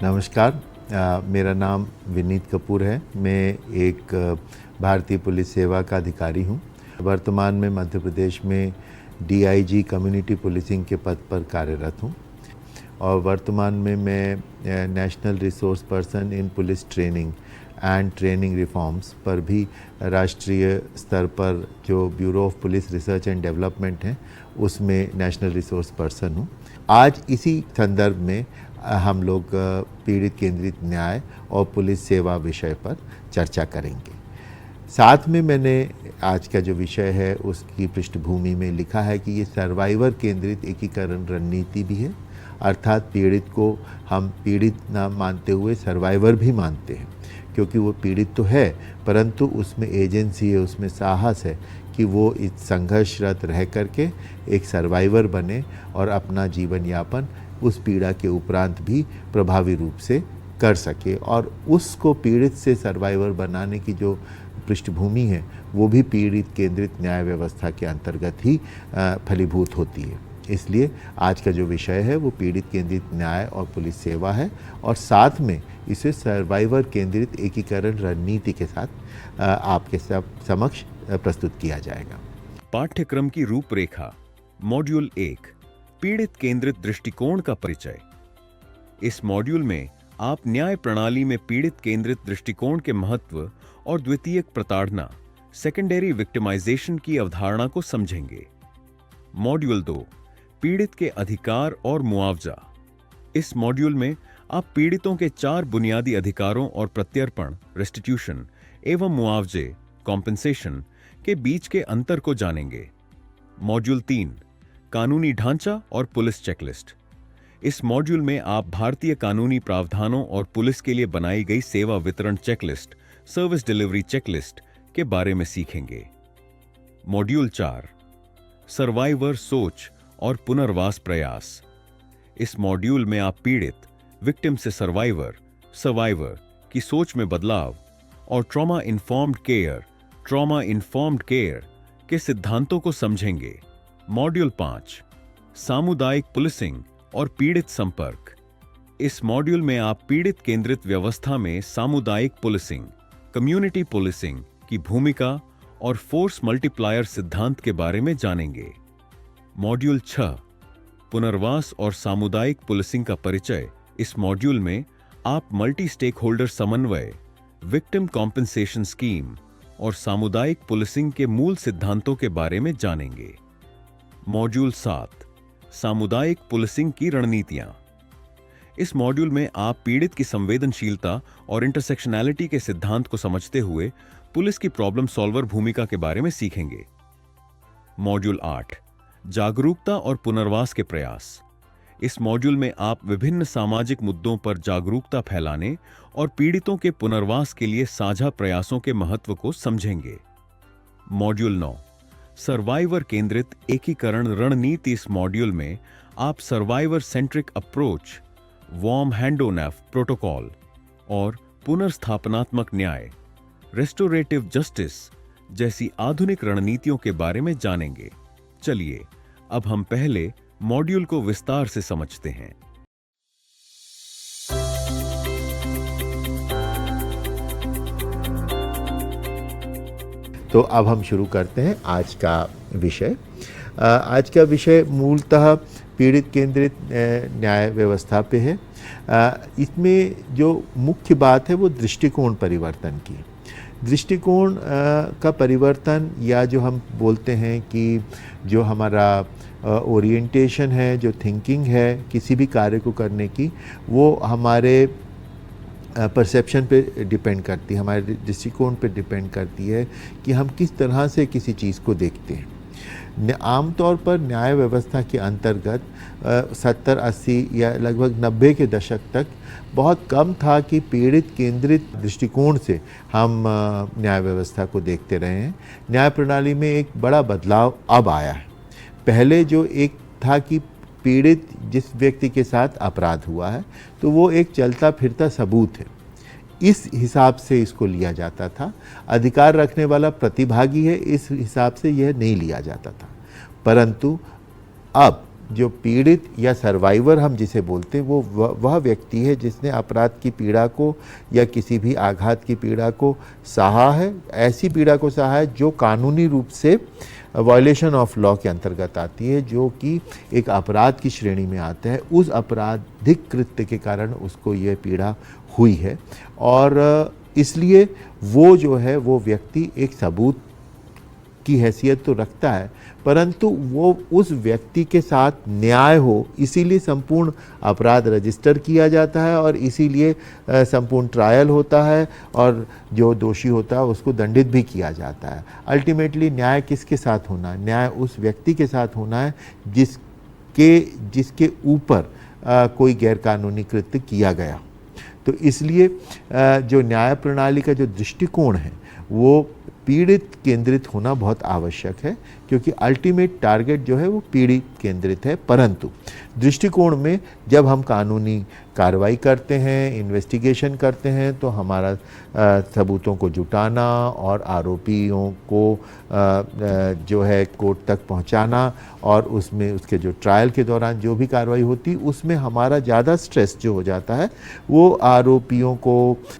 नमस्कार। मेरा नाम विनीत कपूर है। मैं एक भारतीय पुलिस सेवा का अधिकारी हूँ। वर्तमान में मध्य प्रदेश में डीआईजी कम्युनिटी पुलिसिंग के पद पर कार्यरत हूँ और वर्तमान में मैं national resource person in police training and training reforms पर भी राष्ट्रीय स्तर पर जो bureau of police research and development है उसमें नेशनल रिसोर्स पर्सन हूँ। आज इसी संदर्भ में हम लोग पीड़ित केंद्रित न्याय और पुलिस सेवा विषय पर चर्चा करेंगे। साथ में मैंने आज का जो विषय है उसकी पृष्ठभूमि में लिखा है कि ये सर्वाइवर केंद्रित एकीकरण रणनीति भी है, अर्थात पीड़ित को हम पीड़ित ना मानते हुए सर्वाइवर भी मानते हैं, क्योंकि वो पीड़ित तो है परंतु उसमें एजेंसी है, उसमें साहस है कि वो इस संघर्षरत रह करके एक सर्वाइवर बने और अपना जीवन यापन उस पीड़ा के उपरांत भी प्रभावी रूप से कर सके। और उसको पीड़ित से सर्वाइवर बनाने की जो पृष्ठभूमि है वो भी पीड़ित केंद्रित न्याय व्यवस्था के अंतर्गत ही फलीभूत होती है। इसलिए आज का जो विषय है वो पीड़ित केंद्रित न्याय और पुलिस सेवा है और साथ में इसे सर्वाइवर केंद्रित एकीकरण रणनीति के साथ आपके समक्ष प्रस्तुत किया जाएगा। पाठ्यक्रम की रूपरेखा। मॉड्यूल 1, पीड़ित केंद्रित दृष्टिकोण का परिचय। इस मॉड्यूल में आप न्याय प्रणाली में पीड़ित केंद्रित दृष्टिकोण के महत्व और द्वितीयक प्रताड़ना सेकेंडरी विक्टिमाइजेशन की अवधारणा को समझेंगे। मॉड्यूल 2, पीड़ित के अधिकार और मुआवजा। इस मॉड्यूल में आप पीड़ितों के 4 बुनियादी अधिकारों और प्रत्यर्पण रेस्टिट्यूशन एवं मुआवजे कॉम्पेंसेशन के बीच के अंतर को जानेंगे। मॉड्यूल 3, कानूनी ढांचा और पुलिस चेकलिस्ट। इस मॉड्यूल में आप भारतीय कानूनी प्रावधानों और पुलिस के लिए बनाई गई सेवा वितरण चेकलिस्ट सर्विस डिलीवरी चेकलिस्ट के बारे में सीखेंगे। मॉड्यूल 4, सर्वाइवर सोच और पुनर्वास प्रयास। इस मॉड्यूल में आप पीड़ित विक्टिम से सर्वाइवर की सोच में बदलाव और ट्रॉमा इन्फॉर्म्ड केयर के सिद्धांतों को समझेंगे। मॉड्यूल 5, सामुदायिक पुलिसिंग और पीड़ित संपर्क। इस मॉड्यूल में आप पीड़ित केंद्रित व्यवस्था में सामुदायिक पुलिसिंग, कम्युनिटी पुलिसिंग की भूमिका और फोर्स मल्टीप्लायर सिद्धांत के बारे में जानेंगे। मॉड्यूल 6, पुनर्वास और सामुदायिक पुलिसिंग का परिचय। इस मॉड्यूल में आप मल्टी स्टेक होल्डर समन्वय, विक्टिम कॉम्पेंसेशन स्कीम और सामुदायिक पुलिसिंग के मूल सिद्धांतों के बारे में जानेंगे। मॉड्यूल 7, सामुदायिक पुलिसिंग की रणनीतियां। इस मॉड्यूल में आप पीड़ित की संवेदनशीलता और इंटरसेक्शनैलिटी के सिद्धांत को समझते हुए पुलिस की प्रॉब्लम सॉल्वर भूमिका के बारे में सीखेंगे। मॉड्यूल 8, जागरूकता और पुनर्वास के प्रयास। इस मॉड्यूल में आप विभिन्न सामाजिक मुद्दों पर जागरूकता फैलाने और पीड़ितों के पुनर्वास के लिए साझा प्रयासों के महत्व को समझेंगे। मॉड्यूल 9, सर्वाइवर केंद्रित एकीकरण रणनीति। इस मॉड्यूल में आप survivor centric approach, warm handover protocol और पुनर्स्थापनात्मक न्याय, रेस्टोरेटिव जस्टिस जैसी आधुनिक रणनीतियों के बारे में जानेंगे। चलिए अब हम पहले मॉड्यूल को विस्तार से समझते हैं। तो अब हम शुरू करते हैं आज का विषय। आज का विषय मूलतः पीड़ित केंद्रित न्याय व्यवस्था पे है। इसमें जो मुख्य बात है वो दृष्टिकोण परिवर्तन की। दृष्टिकोण का परिवर्तन, या जो हम बोलते हैं कि जो हमारा ओरिएंटेशन है, जो थिंकिंग है किसी भी कार्य को करने की, वो हमारे परसेप्शन पे डिपेंड करती है, हमारे दृष्टिकोण पे डिपेंड करती है कि हम किस तरह से किसी चीज़ को देखते हैं। आमतौर पर न्याय व्यवस्था के अंतर्गत 70, 80 या लगभग 90 के दशक तक बहुत कम था कि पीड़ित केंद्रित दृष्टिकोण से हम न्याय व्यवस्था को देखते रहे हैं। न्याय प्रणाली में एक बड़ा बदलाव अब आया है। पहले जो एक था कि पीड़ित जिस व्यक्ति के साथ अपराध हुआ है तो वो एक चलता फिरता सबूत है, इस हिसाब से इसको लिया जाता था। अधिकार रखने वाला प्रतिभागी है, इस हिसाब से यह नहीं लिया जाता था। परंतु अब जो पीड़ित या सर्वाइवर हम जिसे बोलते हैं वो वह व्यक्ति है जिसने अपराध की पीड़ा को या किसी भी आघात की पीड़ा को सहा है, ऐसी पीड़ा को सहा है जो कानूनी रूप से वायलेशन ऑफ लॉ के अंतर्गत आती है, जो कि एक अपराध की श्रेणी में आता है। उस आपराधिक कृत्य के कारण उसको ये पीड़ा हुई है और इसलिए वो जो है वो व्यक्ति एक सबूत की हैसियत तो रखता है, परंतु वो उस व्यक्ति के साथ न्याय हो इसीलिए संपूर्ण अपराध रजिस्टर किया जाता है और इसीलिए संपूर्ण ट्रायल होता है और जो दोषी होता है उसको दंडित भी किया जाता है। अल्टीमेटली न्याय किसके साथ होना है? न्याय उस व्यक्ति के साथ होना है जिसके ऊपर कोई गैरकानूनी कृत्य किया गया। तो इसलिए जो न्याय प्रणाली का जो दृष्टिकोण है वो पीड़ित केंद्रित होना बहुत आवश्यक है, क्योंकि अल्टीमेट टारगेट जो है वो पीड़ित केंद्रित है। परंतु दृष्टिकोण में जब हम कानूनी कार्रवाई करते हैं, इन्वेस्टिगेशन करते हैं, तो हमारा सबूतों को जुटाना और आरोपियों को जो है कोर्ट तक पहुंचाना और उसमें उसके जो ट्रायल के दौरान जो भी कार्रवाई होती उसमें हमारा ज़्यादा स्ट्रेस जो हो जाता है वो आरोपियों को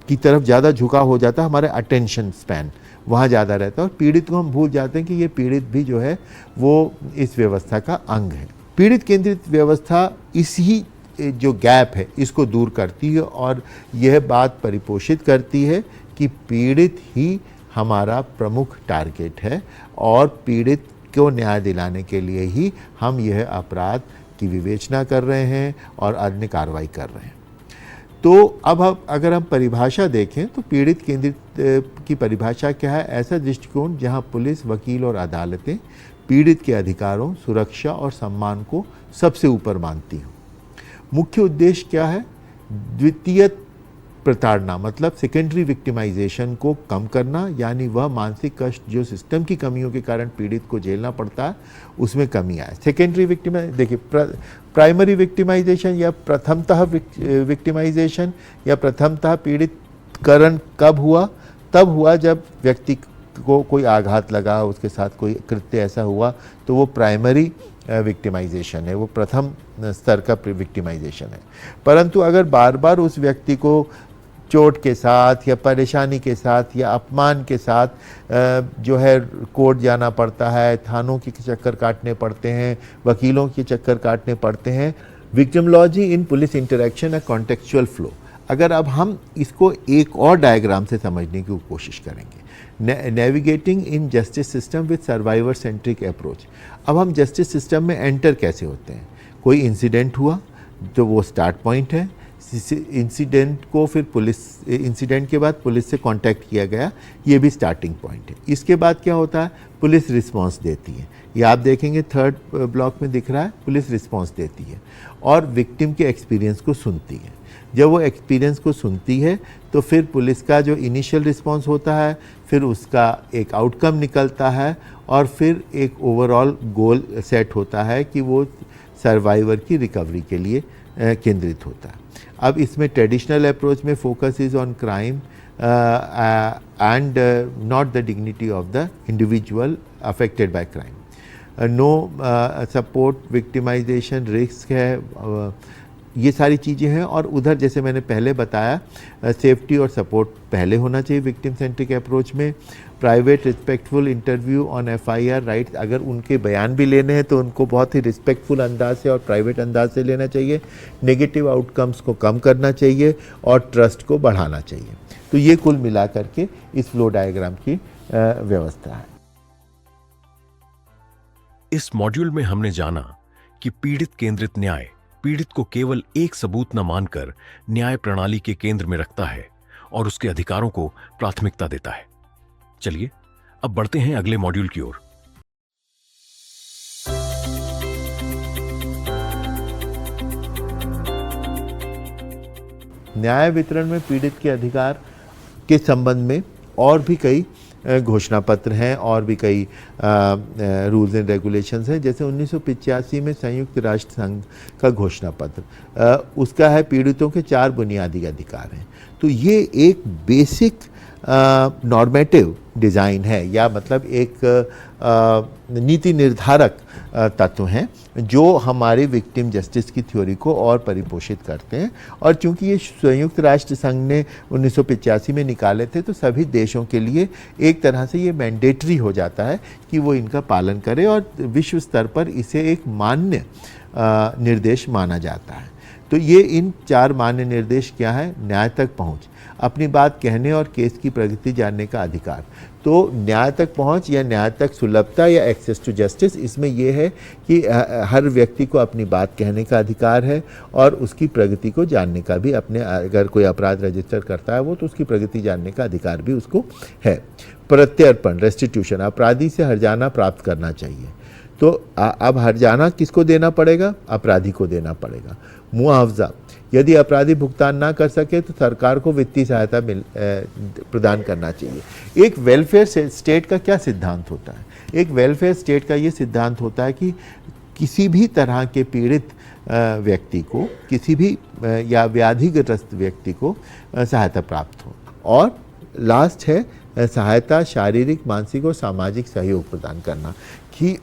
की तरफ ज़्यादा झुका हो जाता है, हमारे अटेंशन स्पैन वहाँ ज़्यादा रहता है और पीड़ित को हम भूल जाते हैं कि ये पीड़ित भी जो है वो इस व्यवस्था का अंग है। पीड़ित केंद्रित व्यवस्था इसी जो गैप है इसको दूर करती है और यह बात परिपोषित करती है कि पीड़ित ही हमारा प्रमुख टारगेट है और पीड़ित को न्याय दिलाने के लिए ही हम यह अपराध की विवेचना कर रहे हैं और अन्य कार्रवाई कर रहे हैं। तो अब अगर हम परिभाषा देखें तो पीड़ित केंद्रित की परिभाषा क्या है? ऐसा दृष्टिकोण जहां पुलिस, वकील और अदालतें पीड़ित के अधिकारों, सुरक्षा और सम्मान को सबसे ऊपर मानती हों। मुख्य उद्देश्य क्या है? द्वितीय प्रताड़ना मतलब सेकेंडरी विक्टिमाइजेशन को कम करना, यानी वह मानसिक कष्ट जो सिस्टम की कमियों के कारण पीड़ित को झेलना पड़ता है उसमें कमी आए। सेकेंडरी देखिए प्राइमरी विक्टिमाइजेशन या प्रथमतः विक्टिमाइजेशन या प्रथमतः पीड़ितकरण कब हुआ? तब हुआ जब व्यक्ति को कोई आघात लगा, उसके साथ कोई कृत्य ऐसा हुआ तो वो प्राइमरी विक्टिमाइजेशन है, वो प्रथम स्तर का विक्टिमाइजेशन है। परंतु अगर बार बार उस व्यक्ति को चोट के साथ या परेशानी के साथ या अपमान के साथ जो है कोर्ट जाना पड़ता है, थानों के चक्कर काटने पड़ते हैं, वकीलों के चक्कर काटने पड़ते हैं। विक्टिमोलॉजी इन पुलिस इंटरेक्शन अ कॉन्टेक्चुअल फ्लो। अगर अब हम इसको एक और डायग्राम से समझने की कोशिश करेंगे, navigating in justice system with survivor centric approach. अब हम जस्टिस सिस्टम में एंटर कैसे होते हैं? कोई इंसिडेंट हुआ तो वो स्टार्ट पॉइंट है, इंसिडेंट को फिर पुलिस, इंसिडेंट के बाद पुलिस से कांटेक्ट किया गया, ये भी स्टार्टिंग पॉइंट है। इसके बाद क्या होता है? पुलिस रिस्पांस देती है, ये आप देखेंगे थर्ड ब्लॉक में दिख रहा है, पुलिस रिस्पांस देती है और विक्टिम के एक्सपीरियंस को सुनती है। जब वो एक्सपीरियंस को सुनती है तो फिर पुलिस का जो इनिशियल रिस्पांस होता है, फिर उसका एक आउटकम निकलता है और फिर एक ओवरऑल गोल सेट होता है कि वो सर्वाइवर की रिकवरी के लिए केंद्रित होता है। अब इसमें ट्रेडिशनल अप्रोच में focus is on crime and not the dignity of the individual affected by crime. No support victimization risk है, ये सारी चीज़ें हैं। और उधर जैसे मैंने पहले बताया सेफ्टी और सपोर्ट पहले होना चाहिए विक्टिम सेंट्रिक अप्रोच में। Private respectful interview on FIR rights, अगर उनके बयान भी लेने हैं तो उनको बहुत ही रिस्पेक्टफुल अंदाज से और प्राइवेट अंदाज से लेना चाहिए। नेगेटिव आउटकम्स को कम करना चाहिए और ट्रस्ट को बढ़ाना चाहिए। तो ये कुल मिला करके इस फ्लो डायग्राम की व्यवस्था है। इस मॉड्यूल में हमने जाना कि पीड़ित केंद्रित न्याय पीड़ित को केवल एक सबूत न मानकर न्याय प्रणाली के केंद्र में रखता है और उसके अधिकारों को प्राथमिकता देता है। चलिए अब बढ़ते हैं अगले मॉड्यूल की ओर। न्याय वितरण में पीड़ित के अधिकार के संबंध में और भी कई घोषणा पत्र हैं और भी कई रूल्स एंड रेगुलेशंस हैं। जैसे 1985 में संयुक्त राष्ट्र संघ का घोषणा पत्र, उसका है पीड़ितों के 4 बुनियादी अधिकार हैं। तो ये एक बेसिक नॉर्मेटिव डिज़ाइन है, या मतलब एक नीति निर्धारक तत्व हैं जो हमारे विक्टिम जस्टिस की थ्योरी को और परिपोषित करते हैं। और चूंकि ये संयुक्त राष्ट्र संघ ने 1985 में निकाले थे, तो सभी देशों के लिए एक तरह से ये मैंडेटरी हो जाता है कि वो इनका पालन करें, और विश्व स्तर पर इसे एक मान्य निर्देश माना जाता है। तो ये इन 4 मान्य निर्देश क्या है? न्याय तक पहुंच, अपनी बात कहने और केस की प्रगति जानने का अधिकार। तो न्याय तक पहुंच या न्याय तक सुलभता या एक्सेस टू जस्टिस, इसमें यह है कि हर व्यक्ति को अपनी बात कहने का अधिकार है और उसकी प्रगति को जानने का भी, अपने अगर कोई अपराध रजिस्टर करता है वो, तो उसकी प्रगति जानने का अधिकार भी उसको है। प्रत्यर्पण, रेस्टिट्यूशन, अपराधी से हर्जाना प्राप्त करना चाहिए। तो अब हर्जाना किसको देना पड़ेगा? अपराधी को देना पड़ेगा। मुआवजा, यदि अपराधी भुगतान ना कर सके तो सरकार को वित्तीय सहायता प्रदान करना चाहिए। एक वेलफेयर स्टेट का क्या सिद्धांत होता है? एक वेलफेयर स्टेट का ये सिद्धांत होता है कि किसी भी तरह के पीड़ित व्यक्ति को, किसी भी या व्याधिग्रस्त व्यक्ति को सहायता प्राप्त हो। और लास्ट है सहायता, शारीरिक, मानसिक और सामाजिक सहयोग प्रदान करना, कि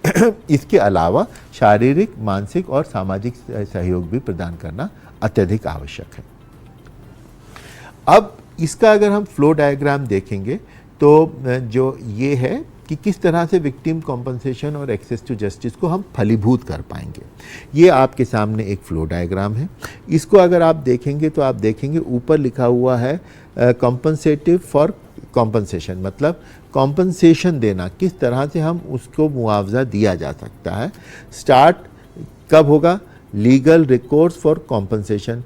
इसके अलावा शारीरिक, मानसिक और सामाजिक सहयोग भी प्रदान करना अत्यधिक आवश्यक है। अब इसका अगर हम फ्लो डायग्राम देखेंगे तो जो ये है कि किस तरह से विक्टिम कॉम्पनसेशन और एक्सेस टू जस्टिस को हम फलीभूत कर पाएंगे। ये आपके सामने एक फ्लो डायग्राम है। इसको अगर आप देखेंगे तो आप देखेंगे ऊपर लिखा हुआ है कॉम्पनसेटिव फॉर कॉम्पनसेशन, मतलब कॉम्पनसेशन देना, किस तरह से हम उसको मुआवजा दिया जा सकता है। स्टार्ट कब होगा? लीगल रिकोर्स फॉर कॉम्पनसेशन,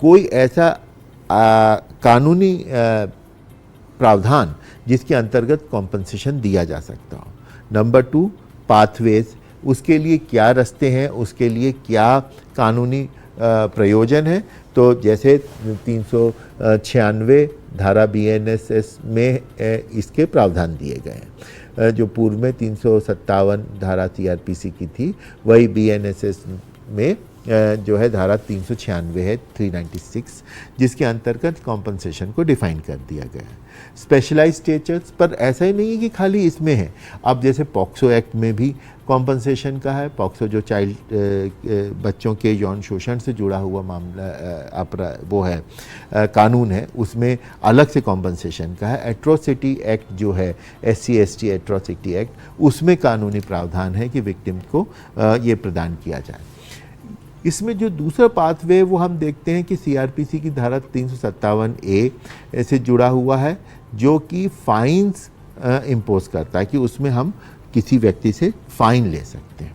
कोई ऐसा कानूनी प्रावधान जिसके अंतर्गत कॉम्पनसेशन दिया जा सकता हो। नंबर 2, पाथवेज, उसके लिए क्या रास्ते हैं, उसके लिए क्या कानूनी प्रयोजन है। तो जैसे 396 धारा BNSS में इसके प्रावधान दिए गए हैं। जो पूर्व में 357 धारा CRPC की थी, वही BNSS में जो है धारा 396 है, 396, जिसके अंतर्गत कॉम्पनसेशन को डिफाइन कर दिया गया है। स्पेशलाइज्ड स्टेचर्स पर ऐसा ही नहीं है कि खाली इसमें है। अब जैसे पॉक्सो एक्ट में भी कॉम्पनसेशन का है। पॉक्सो जो चाइल्ड बच्चों के यौन शोषण से जुड़ा हुआ मामला वो है कानून है, उसमें अलग से कॉम्पनसेशन का है। एट्रोसिटी एक्ट जो है, SC/ST एट्रोसिटी एक्ट, उसमें कानूनी प्रावधान है कि विक्टिम को ये प्रदान किया जाए। इसमें जो दूसरा पाथवे वो हम देखते हैं कि CRPC की धारा 357A से जुड़ा हुआ है, जो कि फाइन्स इम्पोज करता है कि उसमें हम किसी व्यक्ति से फाइन ले सकते हैं।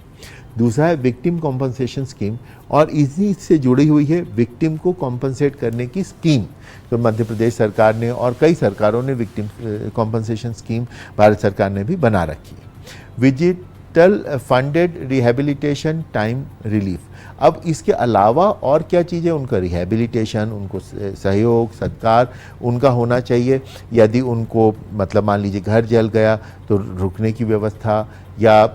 दूसरा है विक्टिम कॉम्पनसेशन स्कीम, और इसी से जुड़ी हुई है विक्टिम को कॉम्पनसेट करने की स्कीम। तो मध्य प्रदेश सरकार ने और कई सरकारों ने विक्टिम कॉम्पनसेशन स्कीम भारत सरकार ने भी बना रखी है। Digital funded rehabilitation time relief, अब इसके अलावा और क्या चीज़ें, उनका रिहेबिलिटेशन, उनको सहयोग, सत्कार उनका होना चाहिए। यदि उनको मतलब मान लीजिए घर जल गया तो रुकने की व्यवस्था, या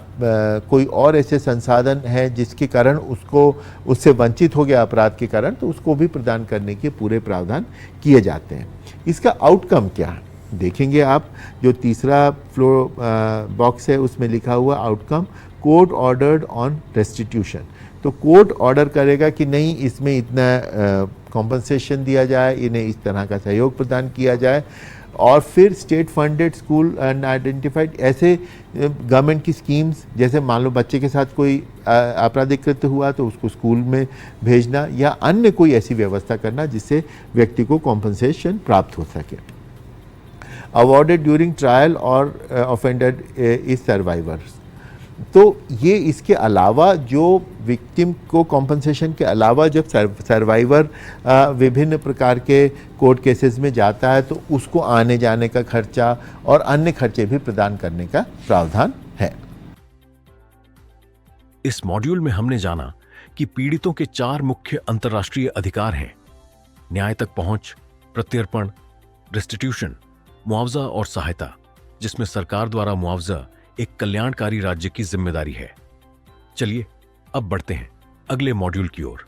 कोई और ऐसे संसाधन हैं जिसके कारण उससे वंचित हो गया अपराध के कारण, तो उसको भी प्रदान करने के पूरे प्रावधान किए जाते हैं। इसका आउटकम क्या है देखेंगे आप। जो तीसरा फ्लो बॉक्स है उसमें लिखा हुआ outcome, court ordered on restitution. तो कोर्ट ऑर्डर करेगा कि नहीं, इसमें इतना कॉम्पनसेशन दिया जाए, इन्हें इस तरह का सहयोग प्रदान किया जाए। और फिर state funded school and identified, ऐसे गवर्नमेंट की स्कीम्स, जैसे मान लो बच्चे के साथ कोई आपराधिक कृत्य हुआ तो उसको स्कूल में भेजना, या अन्य कोई ऐसी व्यवस्था करना जिससे व्यक्ति को कॉम्पनसेशन प्राप्त हो सके। अवॉर्डेड ड्यूरिंग ट्रायल और ऑफेंडेड इज सर्वाइवर्स, तो ये इसके अलावा जो विक्टिम को कॉम्पनसेशन के अलावा जब सर्वाइवर विभिन्न प्रकार के कोर्ट केसेस में जाता है तो उसको आने जाने का खर्चा और अन्य खर्चे भी प्रदान करने का प्रावधान है। इस मॉड्यूल में हमने जाना कि पीड़ितों के 4 मुख्य अंतर्राष्ट्रीय अधिकार हैं: न्याय तक पहुंच, प्रत्यर्पण, रेस्टिट्यूशन, मुआवजा और सहायता, जिसमें सरकार द्वारा मुआवजा एक कल्याणकारी राज्य की जिम्मेदारी है। चलिए अब बढ़ते हैं अगले मॉड्यूल की ओर।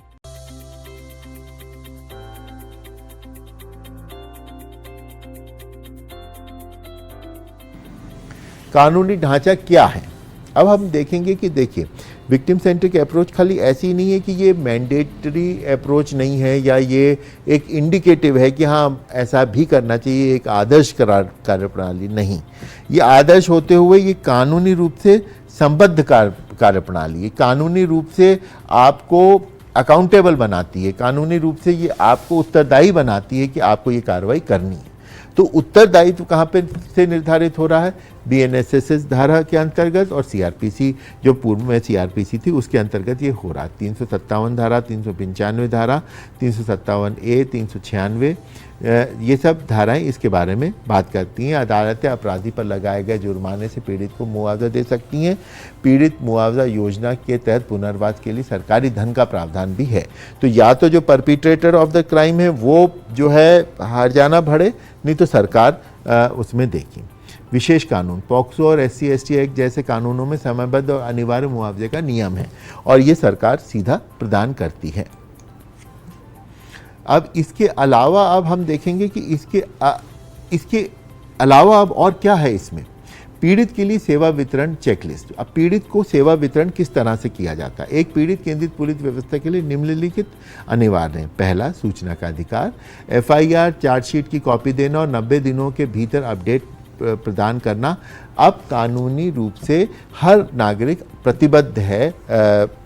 कानूनी ढांचा क्या है। अब हम देखेंगे कि देखिए, विक्टिम सेंट्रिक अप्रोच खाली ऐसी नहीं है कि ये मैंडेटरी अप्रोच नहीं है या ये एक इंडिकेटिव है कि हाँ ऐसा भी करना चाहिए, एक आदर्श कार्यप्रणाली नहीं। ये आदर्श होते हुए ये कानूनी रूप से संबद्ध कार्यप्रणाली है, कानूनी रूप से आपको अकाउंटेबल बनाती है, कानूनी रूप से ये आपको उत्तरदायी बनाती है कि आपको ये कार्रवाई करनी है। तो उत्तरदायित्व कहाँ पे से निर्धारित हो रहा है? BNSS धारा के अंतर्गत और CRPC, जो पूर्व में CRPC थी उसके अंतर्गत ये हो रहा है। 357 धारा, 395 धारा, 357A, 396, ये सब धाराएं इसके बारे में बात करती हैं। अदालतें अपराधी पर लगाए गए जुर्माने से पीड़ित को मुआवजा दे सकती हैं। पीड़ित मुआवजा योजना के तहत पुनर्वास के लिए सरकारी धन का प्रावधान भी है। तो या तो जो परपिट्रेटर ऑफ द क्राइम है वो जो है हर्जाना भरे, नहीं तो सरकार उसमें देगी। विशेष कानून, पॉक्सो और SC/ST एक्ट जैसे कानूनों में समयबद्ध और अनिवार्य मुआवजे का नियम है और ये सरकार सीधा प्रदान करती है। अब इसके अलावा अब हम देखेंगे कि इसके अलावा अब और क्या है इसमें। पीड़ित के लिए सेवा वितरण चेकलिस्ट। अब पीड़ित को सेवा वितरण किस तरह से किया जाता है? एक पीड़ित केंद्रित पुलिस व्यवस्था के लिए निम्नलिखित अनिवार्य है। पहला, सूचना का अधिकार, FIR चार्जशीट की कॉपी देना और 90 दिनों के भीतर अपडेट प्रदान करना। अब कानूनी रूप से हर नागरिक प्रतिबद्ध है,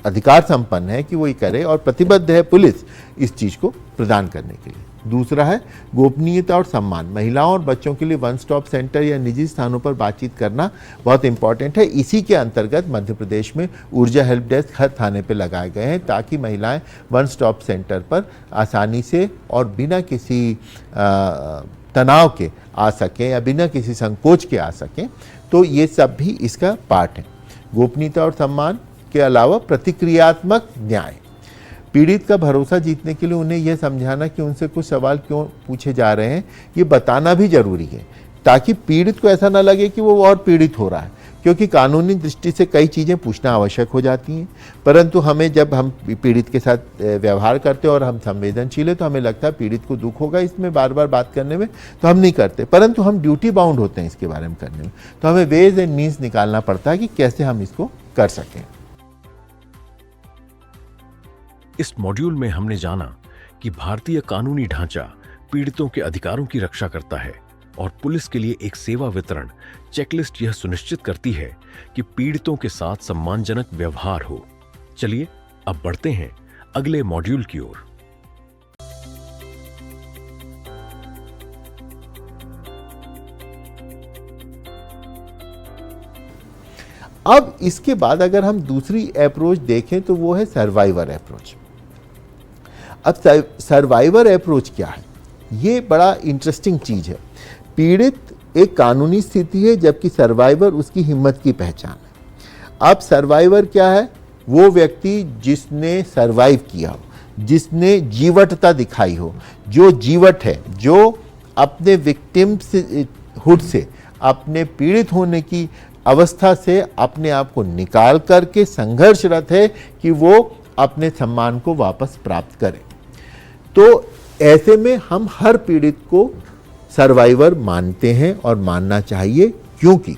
अधिकार संपन्न है कि वो ये करे और प्रतिबद्ध है पुलिस इस चीज़ को प्रदान करने के लिए। दूसरा है गोपनीयता और सम्मान। महिलाओं और बच्चों के लिए वन स्टॉप सेंटर या निजी स्थानों पर बातचीत करना बहुत इंपॉर्टेंट है। इसी के अंतर्गत मध्य प्रदेश में ऊर्जा हेल्प डेस्क हर थाने पे लगाए गए हैं ताकि महिलाएं वन स्टॉप सेंटर पर आसानी से और बिना किसी तनाव के आ सकें या बिना किसी संकोच के आ सकें। तो ये सब भी इसका पार्ट है। गोपनीयता और सम्मान के अलावा प्रतिक्रियात्मक न्याय। पीड़ित का भरोसा जीतने के लिए उन्हें यह समझाना कि उनसे कुछ सवाल क्यों पूछे जा रहे हैं, ये बताना भी जरूरी है ताकि पीड़ित को ऐसा ना लगे कि वो और पीड़ित हो रहा है। क्योंकि कानूनी दृष्टि से कई चीज़ें पूछना आवश्यक हो जाती हैं, परंतु हमें जब हम पीड़ित के साथ व्यवहार करते हैं और हम संवेदनशील है तो हमें लगता है पीड़ित को दुख होगा इसमें बार बार बात करने में, तो हम नहीं करते। परंतु हम ड्यूटी बाउंड होते हैं इसके बारे में करने में, तो हमें वेज एंड मीन्स निकालना पड़ता है कि कैसे हम इसको कर सकें। इस मॉड्यूल में हमने जाना कि भारतीय कानूनी ढांचा पीड़ितों के अधिकारों की रक्षा करता है और पुलिस के लिए एक सेवा वितरण चेकलिस्ट यह सुनिश्चित करती है कि पीड़ितों के साथ सम्मानजनक व्यवहार हो। चलिए अब बढ़ते हैं अगले मॉड्यूल की ओर। अब इसके बाद अगर हम दूसरी अप्रोच देखें तो वो है सर्वाइवर अप्रोच। अब सर्वाइवर अप्रोच क्या है? ये बड़ा इंटरेस्टिंग चीज है। पीड़ित एक कानूनी स्थिति है जबकि सर्वाइवर उसकी हिम्मत की पहचान है। अब सर्वाइवर क्या है? वो व्यक्ति जिसने सर्वाइव किया हो, जिसने जीवटता दिखाई हो, जो जीवट है, जो अपने विक्टिम हुड से, अपने पीड़ित होने की अवस्था से अपने आप को निकाल करके संघर्षरत है कि वो अपने सम्मान को वापस प्राप्त करे। तो ऐसे में हम हर पीड़ित को सर्वाइवर मानते हैं और मानना चाहिए, क्योंकि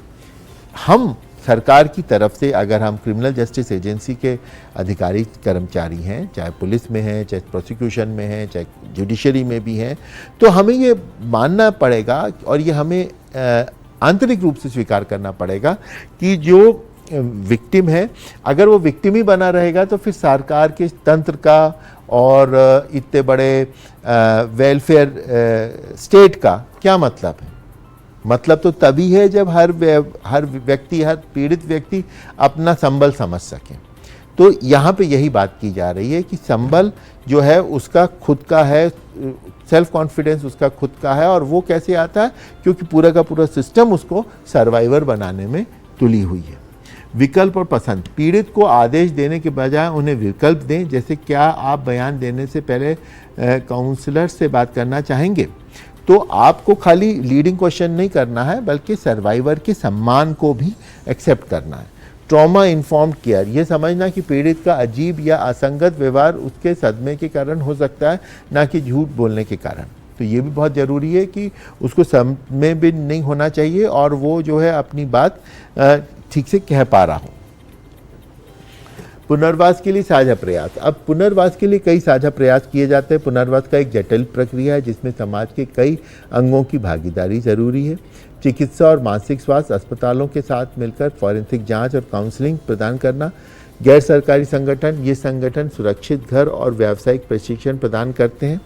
हम सरकार की तरफ से अगर हम क्रिमिनल जस्टिस एजेंसी के अधिकारी कर्मचारी हैं, चाहे पुलिस में हैं, चाहे प्रोसिक्यूशन में हैं, चाहे जुडिशरी में भी हैं, तो हमें ये मानना पड़ेगा और ये हमें आंतरिक रूप से स्वीकार करना पड़ेगा कि जो विक्टिम है, अगर वो विक्टिम ही बना रहेगा तो फिर सरकार के तंत्र का और इतने बड़े वेलफेयर स्टेट का क्या मतलब है? मतलब तो तभी है जब हर व्यक्ति, हर पीड़ित व्यक्ति अपना संबल समझ सके। तो यहाँ पे यही बात की जा रही है कि संबल जो है उसका खुद का है, सेल्फ कॉन्फिडेंस उसका खुद का है। और वो कैसे आता है? क्योंकि पूरा का पूरा सिस्टम उसको सर्वाइवर बनाने में तुली हुई है। विकल्प और पसंद। पीड़ित को आदेश देने के बजाय उन्हें विकल्प दें। जैसे क्या आप बयान देने से पहले काउंसलर से बात करना चाहेंगे? तो आपको खाली लीडिंग क्वेश्चन नहीं करना है, बल्कि सर्वाइवर के सम्मान को भी एक्सेप्ट करना है। ट्रॉमा इन्फॉर्म्ड केयर, ये समझना कि पीड़ित का अजीब या असंगत व्यवहार उसके सदमे के कारण हो सकता है, ना कि झूठ बोलने के कारण। तो ये भी बहुत ज़रूरी है कि उसको समय भी नहीं होना चाहिए और वो जो है अपनी बात ठीक से कह पा रहा हो। पुनर्वास के लिए साझा प्रयास। अब पुनर्वास के लिए कई साझा प्रयास किए जाते हैं। पुनर्वास का एक जटिल प्रक्रिया है जिसमें समाज के कई अंगों की भागीदारी ज़रूरी है। चिकित्सा और मानसिक स्वास्थ्य अस्पतालों के साथ मिलकर फॉरेंसिक जांच और काउंसलिंग प्रदान करना। गैर सरकारी संगठन, ये संगठन सुरक्षित घर और व्यावसायिक प्रशिक्षण प्रदान करते हैं।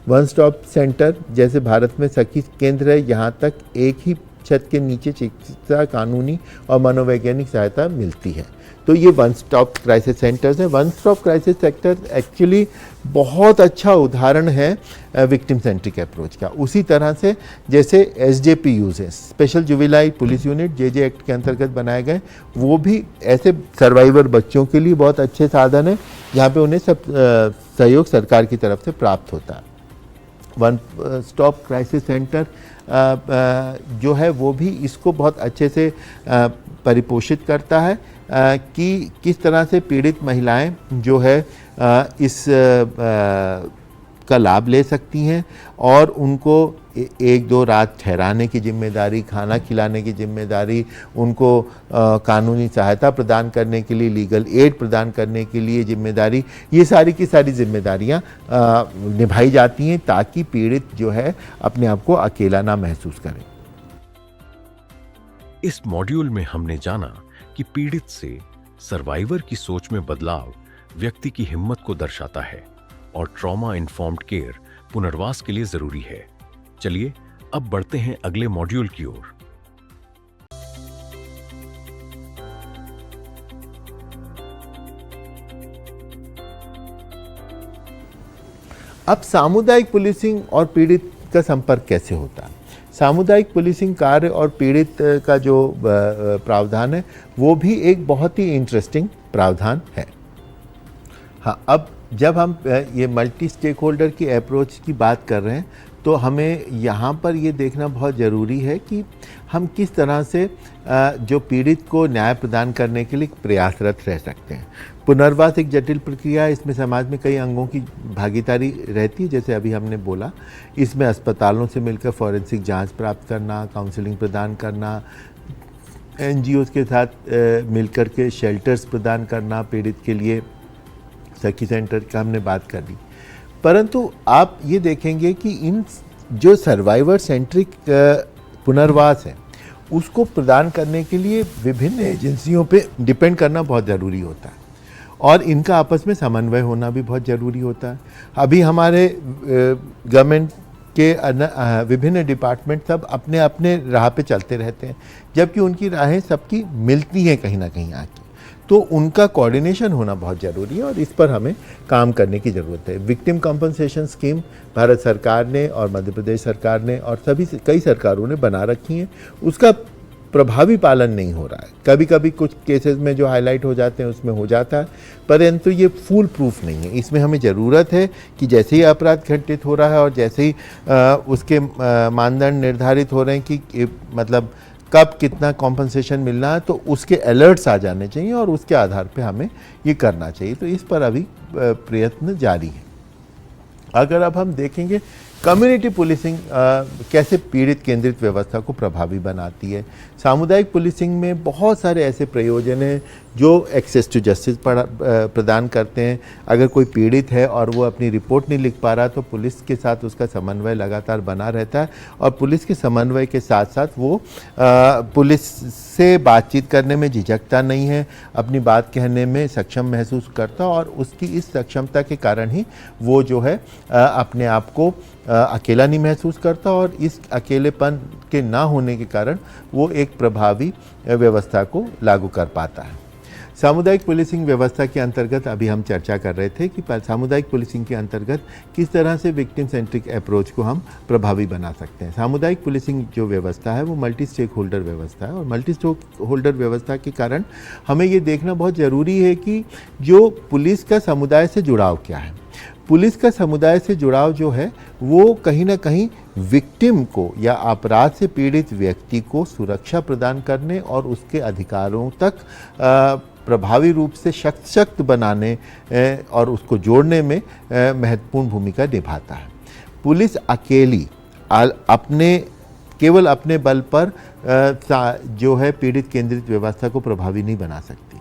वन स्टॉप सेंटर जैसे भारत में सखी केंद्र है, यहाँ तक एक ही छत के नीचे चिकित्सा, कानूनी और मनोवैज्ञानिक सहायता मिलती है। तो ये वन स्टॉप क्राइसिस सेंटर्स हैं। One stop crisis centre actually बहुत अच्छा उदाहरण है विक्टिम सेंट्रिक अप्रोच का। उसी तरह से जैसे SJPUs है, special juvenile police unit, JJ act के अंतर्गत बनाए गए, वो भी ऐसे सर्वाइवर बच्चों के लिए बहुत अच्छे साधन है जहाँ पे उन्हें सब सहयोग सरकार की तरफ से प्राप्त होता है। वन स्टॉप क्राइसिस सेंटर जो है वो भी इसको बहुत अच्छे से परिपोषित करता है कि किस तरह से पीड़ित महिलाएं जो है इस का लाभ ले सकती हैं और उनको 1-2 रात ठहराने की जिम्मेदारी, खाना खिलाने की जिम्मेदारी, उनको कानूनी सहायता प्रदान करने के लिए, लीगल एड प्रदान करने के लिए जिम्मेदारी, ये सारी की सारी जिम्मेदारियां निभाई जाती हैं ताकि पीड़ित जो है अपने आप को अकेला ना महसूस करे। इस मॉड्यूल में हमने जाना कि पीड़ित से सर्वाइवर की सोच में बदलाव व्यक्ति की हिम्मत को दर्शाता है और ट्रॉमा इन्फॉर्म्ड केयर पुनर्वास के लिए जरूरी है। चलिए अब बढ़ते हैं अगले मॉड्यूल की ओर। अब सामुदायिक पुलिसिंग और पीड़ित का संपर्क कैसे होता है? सामुदायिक पुलिसिंग कार्य और पीड़ित का जो प्रावधान है वो भी एक बहुत ही इंटरेस्टिंग प्रावधान है। हाँ, अब जब हम ये मल्टी स्टेक होल्डर की अप्रोच की बात कर रहे हैं तो हमें यहाँ पर ये देखना बहुत ज़रूरी है कि हम किस तरह से जो पीड़ित को न्याय प्रदान करने के लिए प्रयासरत रह सकते हैं। पुनर्वास एक जटिल प्रक्रिया है, इसमें समाज में कई अंगों की भागीदारी रहती है, जैसे अभी हमने बोला। इसमें अस्पतालों से मिलकर फॉरेंसिक जांच प्राप्त करना, काउंसलिंग प्रदान करना, NGOs के साथ मिलकर के शेल्टर्स प्रदान करना पीड़ित के लिए, सखी सेंटर का हमने बात कर ली। परंतु आप ये देखेंगे कि इन जो सर्वाइवर सेंट्रिक पुनर्वास है उसको प्रदान करने के लिए विभिन्न एजेंसियों पे डिपेंड करना बहुत ज़रूरी होता है और इनका आपस में समन्वय होना भी बहुत ज़रूरी होता है। अभी हमारे गवर्नमेंट के विभिन्न डिपार्टमेंट सब अपने अपने राह पे चलते रहते हैं, जबकि उनकी राहें सबकी मिलती हैं कहीं ना कहीं आके, तो उनका कोऑर्डिनेशन होना बहुत ज़रूरी है और इस पर हमें काम करने की ज़रूरत है। विक्टिम कंपनसेशन स्कीम भारत सरकार ने और मध्य प्रदेश सरकार ने और सभी कई सरकारों ने बना रखी हैं, उसका प्रभावी पालन नहीं हो रहा है। कभी कभी कुछ केसेस में जो हाईलाइट हो जाते हैं उसमें हो जाता है, परंतु ये फुल प्रूफ नहीं है। इसमें हमें ज़रूरत है कि जैसे ही अपराध घटित हो रहा है और जैसे ही उसके मानदंड निर्धारित हो रहे हैं कि मतलब कब कितना कॉम्पनसेशन मिलना है, तो उसके अलर्ट्स आ जाने चाहिए और उसके आधार पे हमें ये करना चाहिए। तो इस पर अभी प्रयत्न जारी है। अगर अब हम देखेंगे कम्युनिटी पुलिसिंग कैसे पीड़ित केंद्रित व्यवस्था को प्रभावी बनाती है। सामुदायिक पुलिसिंग में बहुत सारे ऐसे प्रयोजन हैं जो एक्सेस टू जस्टिस प्रदान करते हैं। अगर कोई पीड़ित है और वो अपनी रिपोर्ट नहीं लिख पा रहा तो पुलिस के साथ उसका समन्वय लगातार बना रहता है और पुलिस के समन्वय के साथ साथ वो पुलिस से बातचीत करने में झिझकता नहीं है, अपनी बात कहने में सक्षम महसूस करता और उसकी इस सक्षमता के कारण ही वो जो है अपने आप को अकेला नहीं महसूस करता और इस अकेलेपन के ना होने के कारण वो एक प्रभावी व्यवस्था को लागू कर पाता है। सामुदायिक पुलिसिंग व्यवस्था के अंतर्गत अभी हम चर्चा कर रहे थे कि सामुदायिक पुलिसिंग के अंतर्गत किस तरह से विक्टिम सेंट्रिक अप्रोच को हम प्रभावी बना सकते हैं। सामुदायिक पुलिसिंग जो व्यवस्था है वो मल्टी स्टेक होल्डर व्यवस्था है और मल्टी स्टेक होल्डर व्यवस्था के कारण हमें ये देखना बहुत ज़रूरी है कि जो पुलिस का समुदाय से जुड़ाव क्या है। पुलिस का समुदाय से जुड़ाव जो है वो कहीं ना कहीं विक्टिम को या अपराध से पीड़ित व्यक्ति को सुरक्षा प्रदान करने और उसके अधिकारों तक प्रभावी रूप से सशक्त बनाने और उसको जोड़ने में महत्वपूर्ण भूमिका निभाता है। पुलिस अकेली केवल अपने बल पर जो है पीड़ित केंद्रित व्यवस्था को प्रभावी नहीं बना सकती।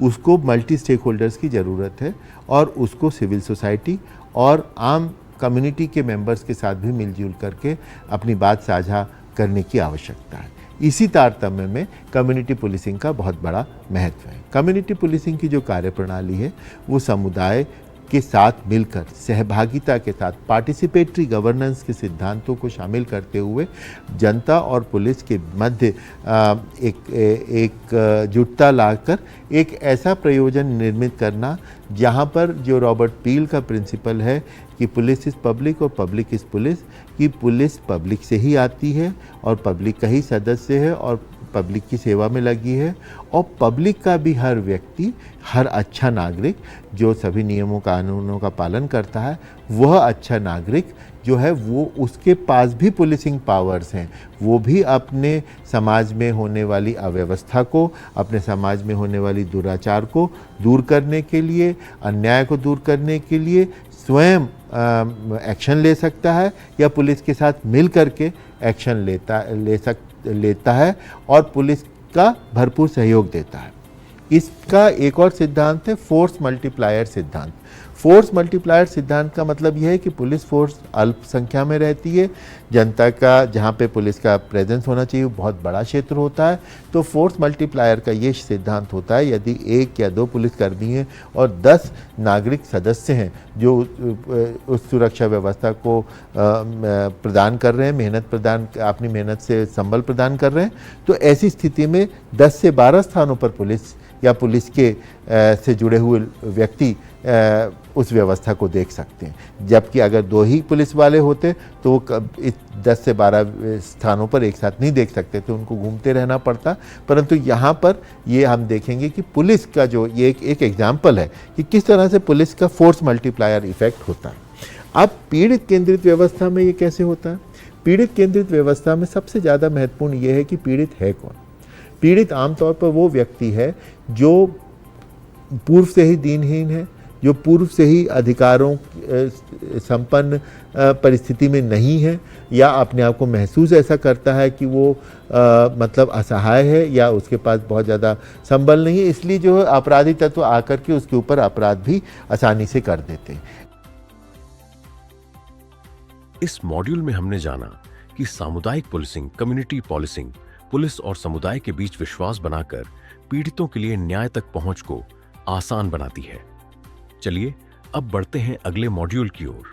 उसको मल्टी स्टेक होल्डर्स की ज़रूरत है और उसको सिविल सोसाइटी और आम कम्युनिटी के मेंबर्स के साथ भी मिलजुल करके अपनी बात साझा करने की आवश्यकता है। इसी तारतम्य में कम्युनिटी पुलिसिंग का बहुत बड़ा महत्व है। कम्युनिटी पुलिसिंग की जो कार्यप्रणाली है वो समुदाय के साथ मिलकर सहभागिता के साथ पार्टिसिपेटरी गवर्नेंस के सिद्धांतों को शामिल करते हुए जनता और पुलिस के मध्य एक जुटता लाकर एक ऐसा प्रयोजन निर्मित करना जहां पर जो रॉबर्ट पील का प्रिंसिपल है कि पुलिस इज़ पब्लिक और पब्लिक इज़ पुलिस, कि पुलिस पब्लिक से ही आती है और पब्लिक का ही सदस्य है और पब्लिक की सेवा में लगी है, और पब्लिक का भी हर व्यक्ति, हर अच्छा नागरिक जो सभी नियमों कानूनों का पालन करता है, वह अच्छा नागरिक जो है वो उसके पास भी पुलिसिंग पावर्स हैं। वो भी अपने समाज में होने वाली अव्यवस्था को, अपने समाज में होने वाली दुराचार को दूर करने के लिए, अन्याय को दूर करने के लिए स्वयं एक्शन ले सकता है या पुलिस के साथ मिल करके एक्शन लेता है और पुलिस का भरपूर सहयोग देता है। इसका एक और सिद्धांत है फोर्स मल्टीप्लायर सिद्धांत। फोर्स मल्टीप्लायर सिद्धांत का मतलब यह है कि पुलिस फोर्स अल्प संख्या में रहती है, जनता का जहाँ पे पुलिस का प्रेजेंस होना चाहिए वो बहुत बड़ा क्षेत्र होता है। तो फोर्स मल्टीप्लायर का ये सिद्धांत होता है, यदि 1 या 2 पुलिसकर्मी हैं और 10 नागरिक सदस्य हैं जो उस सुरक्षा व्यवस्था को प्रदान कर रहे हैं, अपनी मेहनत से संबल प्रदान कर रहे हैं, तो ऐसी स्थिति में 10 से 12 स्थानों पर पुलिस या पुलिस के से जुड़े हुए व्यक्ति उस व्यवस्था को देख सकते हैं। जबकि अगर 2 ही पुलिस वाले होते तो वो 10 से 12 स्थानों पर एक साथ नहीं देख सकते, तो उनको घूमते रहना पड़ता। परंतु यहाँ पर ये हम देखेंगे कि पुलिस का जो ये एक एग्जाम्पल है कि किस तरह से पुलिस का फोर्स मल्टीप्लायर इफेक्ट होता है। अब पीड़ित केंद्रित व्यवस्था में ये कैसे होता है? पीड़ित केंद्रित व्यवस्था में सबसे ज़्यादा महत्वपूर्ण ये है कि पीड़ित है कौन। पीड़ित आमतौर पर वो व्यक्ति है जो पूर्व से ही दीनहीन है, जो पूर्व से ही अधिकारों संपन्न परिस्थिति में नहीं है, या अपने आप को महसूस ऐसा करता है कि वो मतलब असहाय है या उसके पास बहुत ज़्यादा संबल नहीं है, इसलिए जो है अपराधी तत्व आकर के उसके ऊपर अपराध भी आसानी से कर देते हैं। इस मॉड्यूल में हमने जाना कि सामुदायिक पुलिसिंग, कम्युनिटी पुलिसिंग, पुलिस और समुदाय के बीच विश्वास बनाकर पीड़ितों के लिए न्याय तक पहुंच को आसान बनाती है। चलिए अब बढ़ते हैं अगले मॉड्यूल की ओर।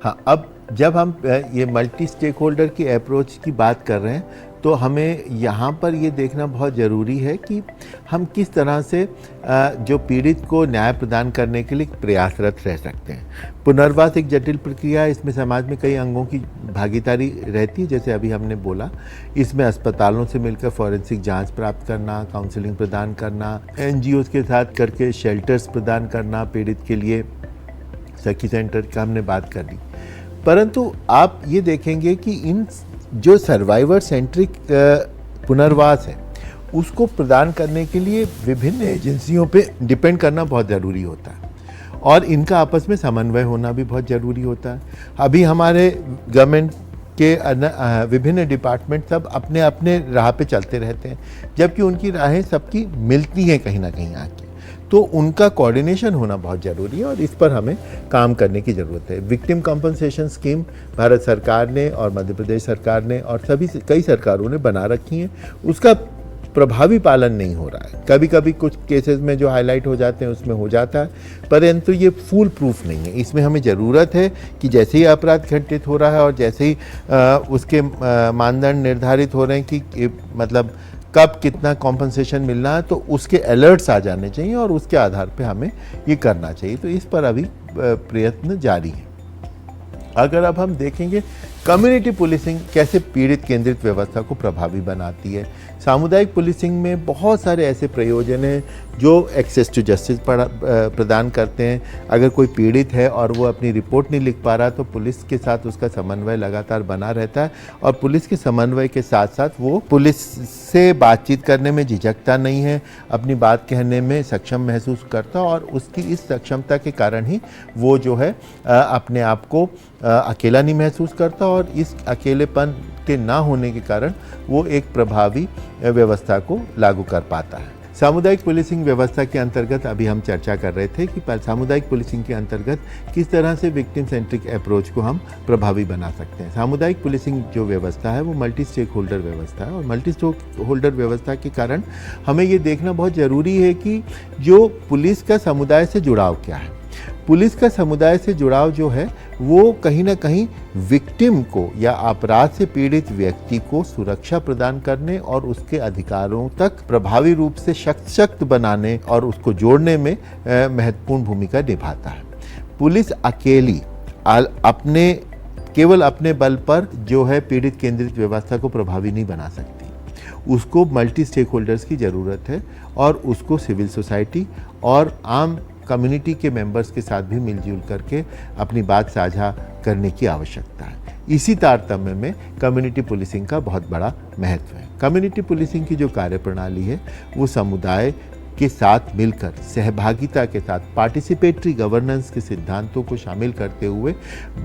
हाँ, अब जब हम ये मल्टी स्टेक होल्डर की अप्रोच की बात कर रहे हैं तो हमें यहाँ पर ये देखना बहुत ज़रूरी है कि हम किस तरह से जो पीड़ित को न्याय प्रदान करने के लिए प्रयासरत रह सकते हैं। पुनर्वास एक जटिल प्रक्रिया है, इसमें समाज में कई अंगों की भागीदारी रहती है, जैसे अभी हमने बोला। इसमें अस्पतालों से मिलकर फॉरेंसिक जांच प्राप्त करना, काउंसलिंग प्रदान करना, NGOs के साथ करके शेल्टर्स प्रदान करना पीड़ित के लिए, सखी सेंटर का हमने बात कर ली। परंतु आप ये देखेंगे कि इन जो सर्वाइवर सेंट्रिक पुनर्वास है उसको प्रदान करने के लिए विभिन्न एजेंसियों पे डिपेंड करना बहुत ज़रूरी होता है और इनका आपस में समन्वय होना भी बहुत ज़रूरी होता है। अभी हमारे गवर्नमेंट के विभिन्न डिपार्टमेंट सब अपने अपने राह पे चलते रहते हैं, जबकि उनकी राहें सबकी मिलती हैं कहीं ना कहीं आके, तो उनका कोऑर्डिनेशन होना बहुत ज़रूरी है और इस पर हमें काम करने की ज़रूरत है। विक्टिम कॉम्पनसेशन स्कीम भारत सरकार ने और मध्य प्रदेश सरकार ने और कई सरकारों ने बना रखी हैं, उसका प्रभावी पालन नहीं हो रहा है। कभी कभी कुछ केसेस में जो हाईलाइट हो जाते हैं उसमें हो जाता है, परंतु ये फुल प्रूफ नहीं है। इसमें हमें ज़रूरत है कि जैसे ही अपराध घटित हो रहा है और जैसे ही उसके मानदंड निर्धारित हो रहे हैं कि मतलब कब कितना कॉम्पनसेशन मिलना है, तो उसके अलर्ट्स आ जाने चाहिए और उसके आधार पे हमें ये करना चाहिए। तो इस पर अभी प्रयत्न जारी है। अगर अब हम देखेंगे कम्युनिटी पुलिसिंग कैसे पीड़ित केंद्रित व्यवस्था को प्रभावी बनाती है। सामुदायिक पुलिसिंग में बहुत सारे ऐसे प्रयोजन हैं जो एक्सेस टू जस्टिस प्रदान करते हैं। अगर कोई पीड़ित है और वो अपनी रिपोर्ट नहीं लिख पा रहा तो पुलिस के साथ उसका समन्वय लगातार बना रहता है और पुलिस के समन्वय के साथ साथ वो पुलिस से बातचीत करने में झिझकता नहीं है, अपनी बात कहने में सक्षम महसूस करता और उसकी इस सक्षमता के कारण ही वो जो है अपने आप को अकेला नहीं महसूस करता और इस अकेलेपन के ना होने के कारण वो एक प्रभावी व्यवस्था को लागू कर पाता है। सामुदायिक पुलिसिंग व्यवस्था के अंतर्गत अभी हम चर्चा कर रहे थे कि सामुदायिक पुलिसिंग के अंतर्गत किस तरह से विक्टिम सेंट्रिक अप्रोच को हम प्रभावी बना सकते हैं। सामुदायिक पुलिसिंग जो व्यवस्था है वो मल्टी स्टेक होल्डर व्यवस्था है और मल्टी स्टेक होल्डर व्यवस्था के कारण हमें ये देखना बहुत ज़रूरी है कि जो पुलिस का समुदाय से जुड़ाव क्या है। पुलिस का समुदाय से जुड़ाव जो है वो कहीं ना कहीं विक्टिम को या अपराध से पीड़ित व्यक्ति को सुरक्षा प्रदान करने और उसके अधिकारों तक प्रभावी रूप से सशक्त बनाने और उसको जोड़ने में महत्वपूर्ण भूमिका निभाता है। पुलिस अकेली केवल अपने बल पर जो है पीड़ित केंद्रित व्यवस्था को प्रभावी नहीं बना सकती। उसको मल्टी स्टेक होल्डर्स की ज़रूरत है और उसको सिविल सोसाइटी और आम कम्युनिटी के मेंबर्स के साथ भी मिलजुल करके अपनी बात साझा करने की आवश्यकता है। इसी तारतम्य में कम्युनिटी पुलिसिंग का बहुत बड़ा महत्व है। कम्युनिटी पुलिसिंग की जो कार्यप्रणाली है वो समुदाय के साथ मिलकर सहभागिता के साथ पार्टिसिपेटरी गवर्नेंस के सिद्धांतों को शामिल करते हुए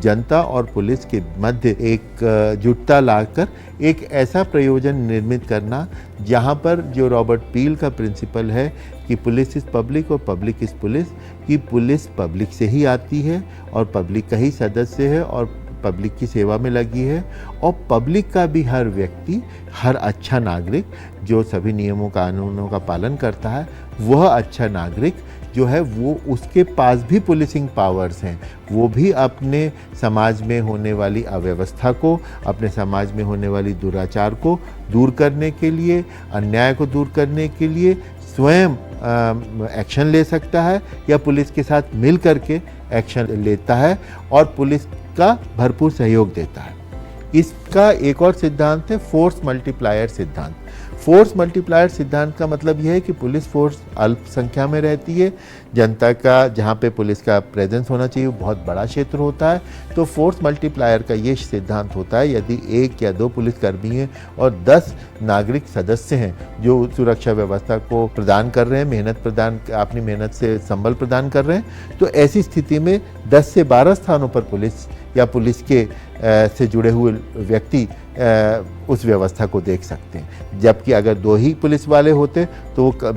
जनता और पुलिस के मध्य एक जुटता लाकर एक ऐसा प्रयोजन निर्मित करना जहां पर जो रॉबर्ट पील का प्रिंसिपल है कि पुलिस इज़ पब्लिक और पब्लिक इज़ पुलिस, कि पुलिस पब्लिक से ही आती है और पब्लिक का ही सदस्य है और पब्लिक की सेवा में लगी है और पब्लिक का भी हर व्यक्ति, हर अच्छा नागरिक जो सभी नियमों कानूनों का पालन करता है, वह अच्छा नागरिक जो है वो उसके पास भी पुलिसिंग पावर्स हैं। वो भी अपने समाज में होने वाली अव्यवस्था को, अपने समाज में होने वाली दुराचार को दूर करने के लिए, अन्याय को दूर करने के लिए स्वयं एक्शन ले सकता है या पुलिस के साथ मिल करके एक्शन लेता है और पुलिस का भरपूर सहयोग देता है। इसका एक और सिद्धांत है फोर्स मल्टीप्लायर सिद्धांत। फोर्स मल्टीप्लायर सिद्धांत का मतलब यह है कि पुलिस फोर्स अल्प संख्या में रहती है, जनता का जहाँ पे पुलिस का प्रेजेंस होना चाहिए वो बहुत बड़ा क्षेत्र होता है। तो फोर्स मल्टीप्लायर का ये सिद्धांत होता है, यदि 1 या 2 पुलिसकर्मी हैं और 10 नागरिक सदस्य हैं जो सुरक्षा व्यवस्था को प्रदान कर रहे हैं, अपनी मेहनत से संबल प्रदान कर रहे हैं, तो ऐसी स्थिति में 10 से 12 स्थानों पर पुलिस या पुलिस के से जुड़े हुए व्यक्ति उस व्यवस्था को देख सकते हैं। जबकि अगर 2 ही पुलिस वाले होते तो वो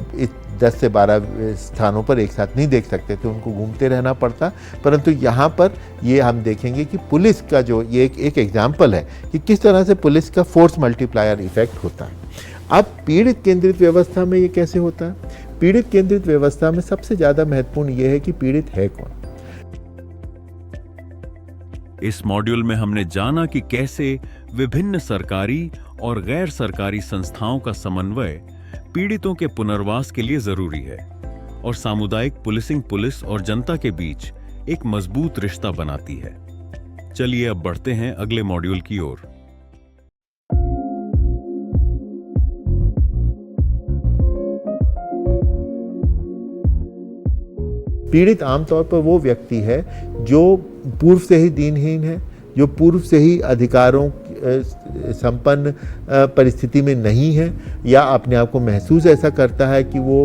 10 से 12 स्थानों पर एक साथ नहीं देख सकते थे, उनको घूमते रहना पड़ता। परंतु यहाँ पर ये हम देखेंगे कि पुलिस का जो ये एक एग्जाम्पल है कि किस तरह से पुलिस का फोर्स मल्टीप्लायर इफेक्ट होता है। अब पीड़ित केंद्रित व्यवस्था में ये कैसे होता है? पीड़ित केंद्रित व्यवस्था में सबसे ज़्यादा महत्वपूर्ण ये है कि पीड़ित है कौन। इस मॉड्यूल में हमने जाना कि कैसे विभिन्न सरकारी और गैर सरकारी संस्थाओं का समन्वय पीड़ितों के पुनर्वास के लिए जरूरी है और सामुदायिक पुलिसिंग पुलिस और जनता के बीच एक मजबूत रिश्ता बनाती है। चलिए अब बढ़ते हैं अगले मॉड्यूल की ओर। पीड़ित आमतौर पर वो व्यक्ति है जो पूर्व से ही दीनहीन है, जो पूर्व से ही अधिकारों संपन्न परिस्थिति में नहीं है या अपने आप को महसूस ऐसा करता है कि वो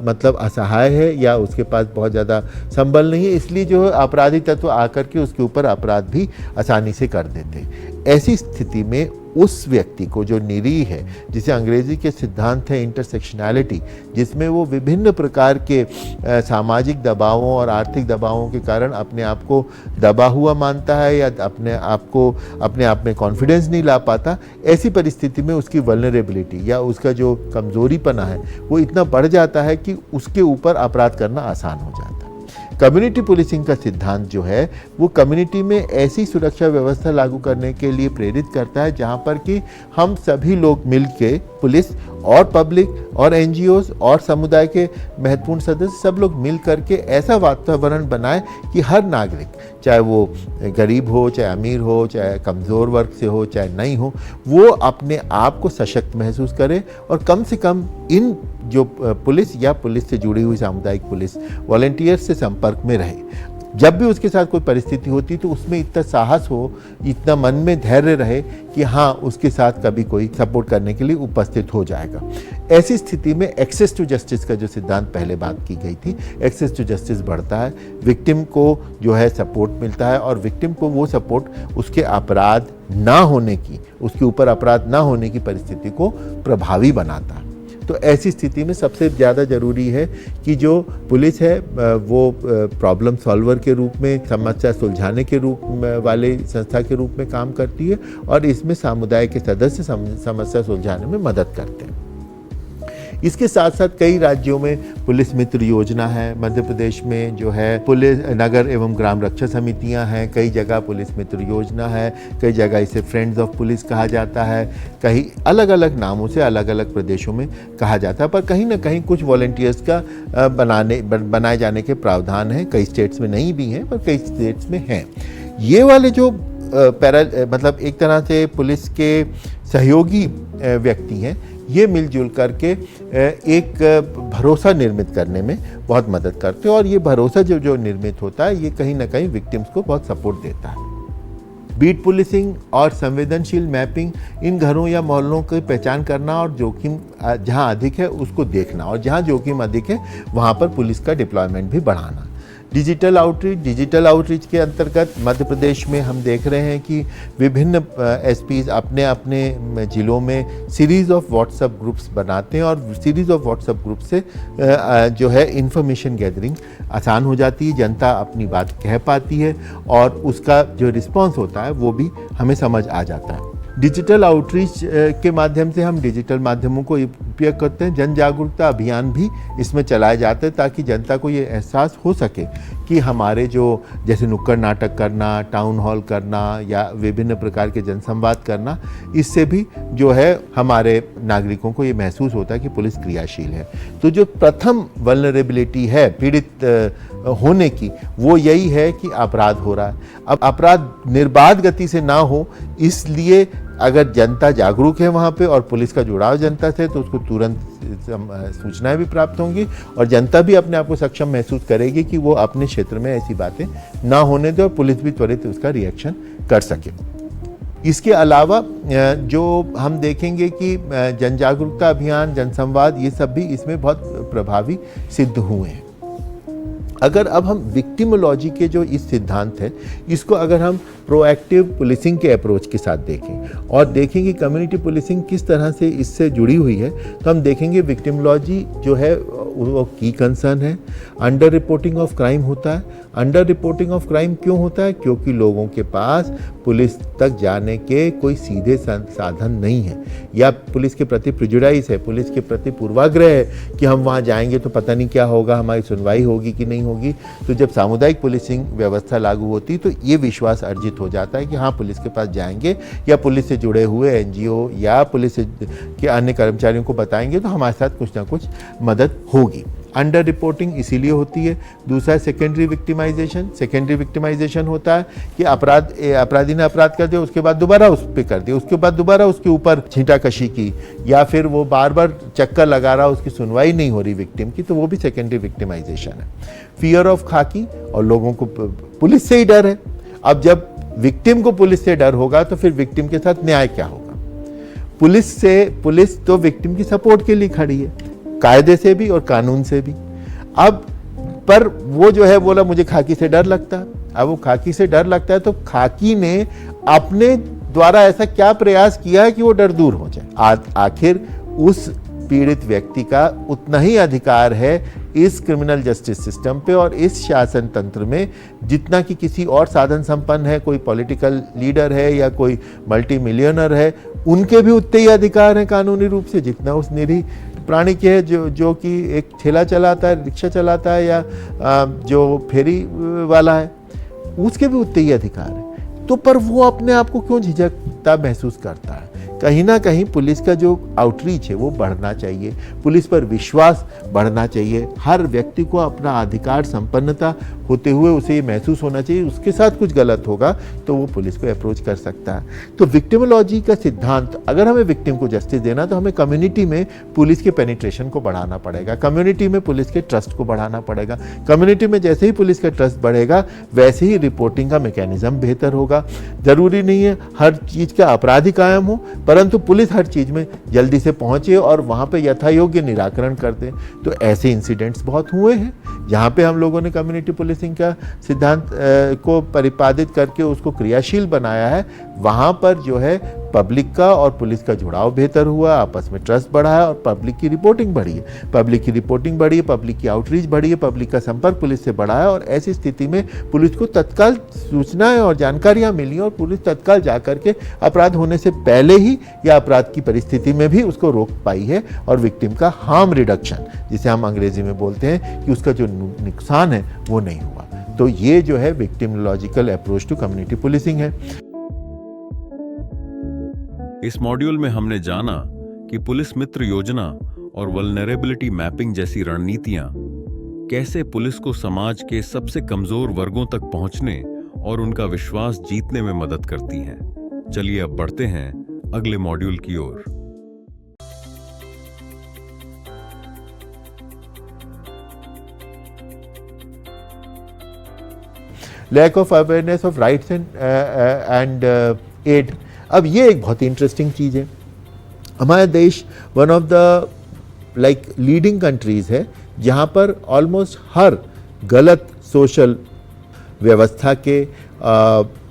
मतलब असहाय है या उसके पास बहुत ज़्यादा संबल नहीं है, इसलिए जो अपराधी तत्व आकर के उसके ऊपर अपराध भी आसानी से कर देते हैं। ऐसी स्थिति में उस व्यक्ति को जो निरीह है, जिसे अंग्रेजी के सिद्धांत है इंटरसेक्शनैलिटी, जिसमें वो विभिन्न प्रकार के सामाजिक दबावों और आर्थिक दबावों के कारण अपने आप को दबा हुआ मानता है या अपने आप में कॉन्फिडेंस नहीं ला पाता, ऐसी परिस्थिति में उसकी वल्नरेबिलिटी या उसका जो कमज़ोरीपना है वो इतना बढ़ जाता है कि उसके ऊपर अपराध करना आसान हो जाता है। कम्युनिटी पुलिसिंग का सिद्धांत जो है वो कम्युनिटी में ऐसी सुरक्षा व्यवस्था लागू करने के लिए प्रेरित करता है जहां पर कि हम सभी लोग मिलके पुलिस और पब्लिक और एनजीओज और समुदाय के महत्वपूर्ण सदस्य सब लोग मिल करके ऐसा वातावरण बनाए कि हर नागरिक, चाहे वो गरीब हो, चाहे अमीर हो, चाहे कमज़ोर वर्ग से हो, चाहे नहीं हो, वो अपने आप को सशक्त महसूस करे और कम से कम इन जो पुलिस या पुलिस से जुड़ी हुई सामुदायिक पुलिस वॉलंटियर से संपर्क में रहे। जब भी उसके साथ कोई परिस्थिति होती तो उसमें इतना साहस हो, इतना मन में धैर्य रहे कि हाँ, उसके साथ कभी कोई सपोर्ट करने के लिए उपस्थित हो जाएगा। ऐसी स्थिति में एक्सेस टू जस्टिस का जो सिद्धांत पहले बात की गई थी, एक्सेस टू जस्टिस बढ़ता है, विक्टिम को जो है सपोर्ट मिलता है और विक्टिम को वो सपोर्ट उसके अपराध ना होने की, उसके ऊपर अपराध ना होने की परिस्थिति को प्रभावी बनाता है। तो ऐसी स्थिति में सबसे ज़्यादा ज़रूरी है कि जो पुलिस है वो प्रॉब्लम सॉल्वर के रूप में, समस्या सुलझाने के रूप वाले संस्था के रूप में काम करती है और इसमें समुदाय के सदस्य समस्या सुलझाने में मदद करते हैं। इसके साथ साथ कई राज्यों में पुलिस मित्र योजना है। मध्य प्रदेश में जो है पुलिस नगर एवं ग्राम रक्षा समितियां हैं, कई जगह पुलिस मित्र योजना है, कई जगह इसे फ्रेंड्स ऑफ पुलिस कहा जाता है, कहीं अलग अलग नामों से अलग अलग प्रदेशों में कहा जाता है। पर कहीं ना कहीं कुछ वॉलंटियर्स का बनाए जाने के प्रावधान हैं। कई स्टेट्स में नहीं भी हैं पर कई स्टेट्स में हैं। ये वाले जो मतलब एक तरह से पुलिस के सहयोगी व्यक्ति हैं, ये मिलजुल करके एक भरोसा निर्मित करने में बहुत मदद करते हैं और ये भरोसा जो निर्मित होता है ये कहीं ना कहीं विक्टिम्स को बहुत सपोर्ट देता है। बीट पुलिसिंग और संवेदनशील मैपिंग, इन घरों या मोहल्लों की पहचान करना और जोखिम जहां अधिक है उसको देखना और जहां जोखिम अधिक है वहां पर पुलिस का डिप्लॉयमेंट भी बढ़ाना। डिजिटल आउटरीच के अंतर्गत मध्य प्रदेश में हम देख रहे हैं कि विभिन्न एसपीज अपने अपने जिलों में सीरीज़ ऑफ व्हाट्सएप ग्रुप्स बनाते हैं और सीरीज़ ऑफ व्हाट्सएप ग्रुप से जो है इंफॉर्मेशन गैदरिंग आसान हो जाती है, जनता अपनी बात कह पाती है और उसका जो रिस्पांस होता है वो भी हमें समझ आ जाता है। डिजिटल आउटरीच के माध्यम से हम डिजिटल माध्यमों को उपयोग करते हैं। जन जागरूकता अभियान भी इसमें चलाए जाते हैं ताकि जनता को ये एहसास हो सके कि हमारे जो जैसे नुक्कड़ नाटक करना, टाउन हॉल करना या विभिन्न प्रकार के जनसंवाद करना, इससे भी जो है हमारे नागरिकों को ये महसूस होता है कि पुलिस क्रियाशील है। तो जो प्रथम वल्नरेबिलिटी है पीड़ित होने की, वो यही है कि अपराध हो रहा है। अब अपराध निर्बाध गति से ना हो, इसलिए अगर जनता जागरूक है वहाँ पे और पुलिस का जुड़ाव जनता से, तो उसको तुरंत सूचनाएं भी प्राप्त होंगी और जनता भी अपने आप को सक्षम महसूस करेगी कि वो अपने क्षेत्र में ऐसी बातें ना होने दे और पुलिस भी त्वरित उसका रिएक्शन कर सके। इसके अलावा जो हम देखेंगे कि जन जागरूकता अभियान, जनसंवाद, ये सब भी इसमें बहुत प्रभावी सिद्ध हुए हैं। अगर अब हम विक्टिमोलॉजी के जो इस सिद्धांत है, इसको अगर हम प्रोएक्टिव पुलिसिंग के अप्रोच के साथ देखें और देखें कि कम्युनिटी पुलिसिंग किस तरह से इससे जुड़ी हुई है, तो हम देखेंगे विक्टिमोलॉजी जो है वो की कंसर्न है। अंडर रिपोर्टिंग ऑफ क्राइम होता है। अंडर रिपोर्टिंग ऑफ क्राइम क्यों होता है? क्योंकि लोगों के पास पुलिस तक जाने के कोई सीधे साधन नहीं है या पुलिस के प्रति प्रिजुडाइज है, पुलिस के प्रति पूर्वाग्रह है कि हम वहाँ जाएंगे तो पता नहीं क्या होगा, हमारी सुनवाई होगी कि नहीं होगी। तो जब सामुदायिक पुलिसिंग व्यवस्था लागू होती तो ये विश्वास अर्जित हो जाता है कि हाँ, पुलिस के पास जाएंगे या पुलिस से जुड़े हुए एनजीओ या पुलिस के अन्य कर्मचारियों को बताएंगे तो हमारे साथ कुछ ना कुछ मदद होगी। अंडर रिपोर्टिंग इसीलिए होती है। दूसरा सेकेंडरी विक्टिमाइजेशन। सेकेंडरी विक्टिमाइजेशन होता है कि अपराधी ने अपराध कर दिया, उसके बाद दोबारा उस पर कर दिया, उसके बाद दोबारा उसके ऊपर छींटाकशी की, या फिर वो बार बार चक्कर लगा रहा, उसकी सुनवाई नहीं हो रही विक्टिम की, तो वो भी सेकेंडरी विक्टिमाइजेशन है। फियर ऑफ खाकी, और लोगों को पुलिस से ही डर है। अब जब विक्टिम को पुलिस से डर होगा तो फिर विक्टिम के साथ न्याय क्या होगा? पुलिस तो विक्टिम की सपोर्ट के लिए खड़ी है, कायदे से भी और कानून से भी। अब पर वो जो है बोला मुझे खाकी से डर लगता है। अब वो खाकी से डर लगता है तो खाकी ने अपने द्वारा ऐसा क्या प्रयास किया है कि वो डर दूर हो जाए? आखिर उस पीड़ित व्यक्ति का उतना ही अधिकार है इस क्रिमिनल जस्टिस सिस्टम पे और इस शासन तंत्र में जितना कि किसी और साधन संपन्न है, कोई पॉलिटिकल लीडर है या कोई मल्टी मिलियनर है, उनके भी उतने ही अधिकार हैं कानूनी रूप से जितना उस निरीह प्राणी के है जो कि एक ठेला चलाता है, रिक्शा चलाता है या जो फेरी वाला है, उसके भी उतने ही अधिकार है। तो पर वो अपने आप को क्यों झिझकता महसूस करता है? कहीं ना कहीं पुलिस का जो आउटरीच है वो बढ़ना चाहिए, पुलिस पर विश्वास बढ़ना चाहिए। हर व्यक्ति को अपना अधिकार संपन्नता होते हुए उसे ये महसूस होना चाहिए उसके साथ कुछ गलत होगा तो वो पुलिस को अप्रोच कर सकता है। तो विक्टिमोलॉजी का सिद्धांत, अगर हमें विक्टिम को जस्टिस देना तो हमें कम्युनिटी में पुलिस के पेनिट्रेशन को बढ़ाना पड़ेगा, कम्युनिटी में पुलिस के ट्रस्ट को बढ़ाना पड़ेगा। कम्युनिटी में जैसे ही पुलिस का ट्रस्ट बढ़ेगा वैसे ही रिपोर्टिंग का मैकेनिज्म बेहतर होगा। ज़रूरी नहीं है हर चीज़ का अपराधी कायम हो, परंतु पुलिस हर चीज़ में जल्दी से पहुंचे और वहाँ पे यथायोग्य निराकरण कर दे। तो ऐसे इंसिडेंट्स बहुत हुए हैं जहाँ पे हम लोगों ने कम्युनिटी पुलिसिंग का सिद्धांत को परिपादित करके उसको क्रियाशील बनाया है। वहाँ पर जो है पब्लिक का और पुलिस का जुड़ाव बेहतर हुआ, आपस में ट्रस्ट बढ़ा है और पब्लिक की रिपोर्टिंग बढ़ी है, पब्लिक की रिपोर्टिंग बढ़ी है, पब्लिक की आउटरीच बढ़ी है, पब्लिक का संपर्क पुलिस से बढ़ा है। और ऐसी स्थिति में पुलिस को तत्काल सूचनाएं और जानकारियां मिली और पुलिस तत्काल जाकर के अपराध होने से पहले ही या अपराध की परिस्थिति में भी उसको रोक पाई है और विक्टिम का हार्म रिडक्शन, जिसे हम अंग्रेजी में बोलते हैं, कि उसका जो नुकसान है वो नहीं हुआ। तो ये जो है विक्टिमोलॉजिकल अप्रोच टू कम्युनिटी पुलिसिंग है। इस मॉड्यूल में हमने जाना कि पुलिस मित्र योजना और वल्नरेबिलिटी मैपिंग जैसी रणनीतियां कैसे पुलिस को समाज के सबसे कमजोर वर्गों तक पहुंचने और उनका विश्वास जीतने में मदद करती हैं। चलिए अब बढ़ते हैं अगले मॉड्यूल की ओर। Lack of awareness of rights and aid. अब ये एक बहुत ही इंटरेस्टिंग चीज़ है। हमारा देश one of the leading countries है जहाँ पर ऑलमोस्ट हर गलत सोशल व्यवस्था के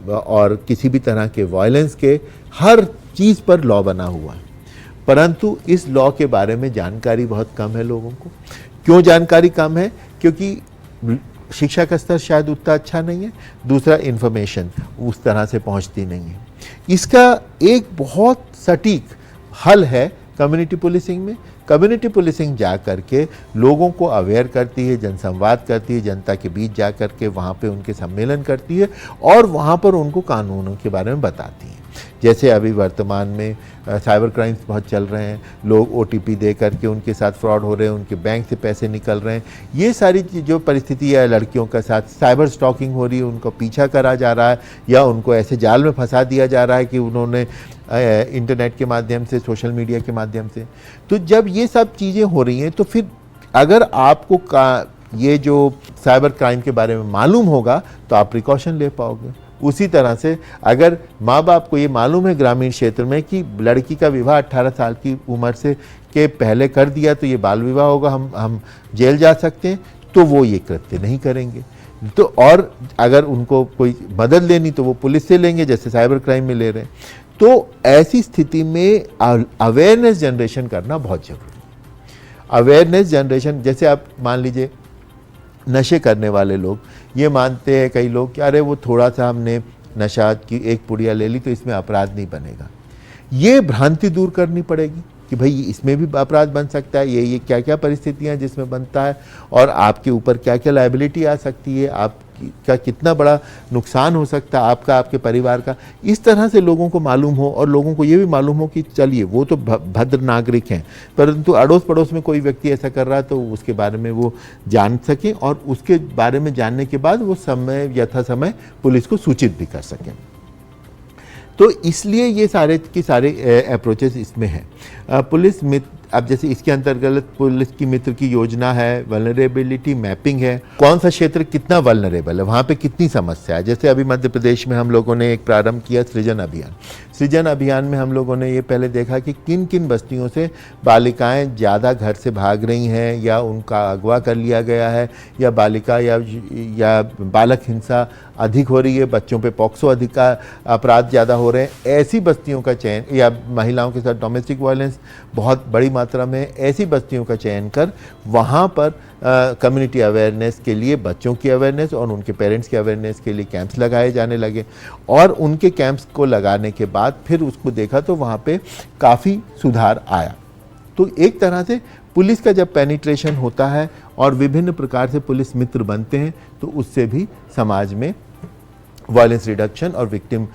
और किसी भी तरह के वायलेंस के हर चीज़ पर लॉ बना हुआ है, परंतु इस लॉ के बारे में जानकारी बहुत कम है लोगों को। क्यों जानकारी कम है? क्योंकि शिक्षा का स्तर शायद उतना अच्छा नहीं है, दूसरा इन्फॉर्मेशन उस तरह से पहुंचती नहीं है। इसका एक बहुत सटीक हल है कम्युनिटी पुलिसिंग में। कम्युनिटी पुलिसिंग जा करके लोगों को अवेयर करती है, जनसंवाद करती है, जनता के बीच जा करके वहाँ पे उनके सम्मेलन करती है और वहाँ पर उनको कानूनों के बारे में बताती है। जैसे अभी वर्तमान में साइबर क्राइम्स बहुत चल रहे हैं, लोग OTP दे करके उनके साथ फ्रॉड हो रहे हैं, उनके बैंक से पैसे निकल रहे हैं। ये सारी जो परिस्थिति है, लड़कियों के साथ साइबर स्टॉकिंग हो रही है, उनको पीछा करा जा रहा है या उनको ऐसे जाल में फंसा दिया जा रहा है कि उन्होंने इंटरनेट के माध्यम से, सोशल मीडिया के माध्यम से। तो जब ये सब चीज़ें हो रही हैं तो फिर अगर आपको ये जो साइबर क्राइम के बारे में मालूम होगा तो आप प्रिकॉशन ले पाओगे। उसी तरह से अगर माँ बाप को ये मालूम है ग्रामीण क्षेत्र में कि लड़की का विवाह 18 साल की उम्र से के पहले कर दिया तो ये बाल विवाह होगा, हम जेल जा सकते हैं, तो वो ये कृत्य नहीं करेंगे। तो और अगर उनको कोई मदद लेनी तो वो पुलिस से लेंगे, जैसे साइबर क्राइम में ले रहे हैं। तो ऐसी स्थिति में अवेयरनेस जनरेशन करना बहुत ज़रूरी है। अवेयरनेस जनरेशन, जैसे आप मान लीजिए नशे करने वाले लोग ये मानते हैं कई लोग कि अरे वो थोड़ा सा हमने नशा की एक पुड़िया ले ली तो इसमें अपराध नहीं बनेगा। ये भ्रांति दूर करनी पड़ेगी कि भाई इसमें भी अपराध बन सकता है, ये क्या क्या परिस्थितियां जिसमें बनता है और आपके ऊपर क्या क्या लायबिलिटी आ सकती है, आपका कितना बड़ा नुकसान हो सकता है आपका, आपके परिवार का। इस तरह से लोगों को मालूम हो और लोगों को ये भी मालूम हो कि चलिए वो तो भद्र नागरिक हैं, परंतु अड़ोस पड़ोस में कोई व्यक्ति ऐसा कर रहा है तो उसके बारे में वो जान सकें और उसके बारे में जानने के बाद वो यथा समय पुलिस को सूचित भी कर सकें। तो इसलिए ये सारे के सारे अप्रोचेस इसमें हैं। पुलिस मित्र, अब जैसे इसके अंतर्गत पुलिस की मित्र की योजना है, वल्नरेबिलिटी मैपिंग है, कौन सा क्षेत्र कितना वल्नरेबल है, वहाँ पे कितनी समस्या है। जैसे अभी मध्य प्रदेश में हम लोगों ने एक प्रारंभ किया सृजन अभियान। सृजन अभियान में हम लोगों ने ये पहले देखा कि किन किन बस्तियों से बालिकाएं ज़्यादा घर से भाग रही हैं या उनका अगवा कर लिया गया है या बालिका या बालक हिंसा अधिक हो रही है, बच्चों पे पॉक्सो अपराध ज़्यादा हो रहे हैं। ऐसी बस्तियों का चयन, या महिलाओं के साथ डोमेस्टिक वायलेंस बहुत बड़ी मात्रा में, ऐसी बस्तियों का चयन कर वहाँ पर कम्युनिटी अवेयरनेस के लिए, बच्चों की अवेयरनेस और उनके पेरेंट्स की अवेयरनेस के लिए कैंप्स लगाए जाने लगे। और उनके कैंप्स को लगाने के बाद फिर उसको देखा तो वहाँ पे काफ़ी सुधार आया। तो एक तरह से पुलिस का जब पेनिट्रेशन होता है और विभिन्न प्रकार से पुलिस मित्र बनते हैं तो उससे भी समाज में वायलेंस रिडक्शन और विक्टिम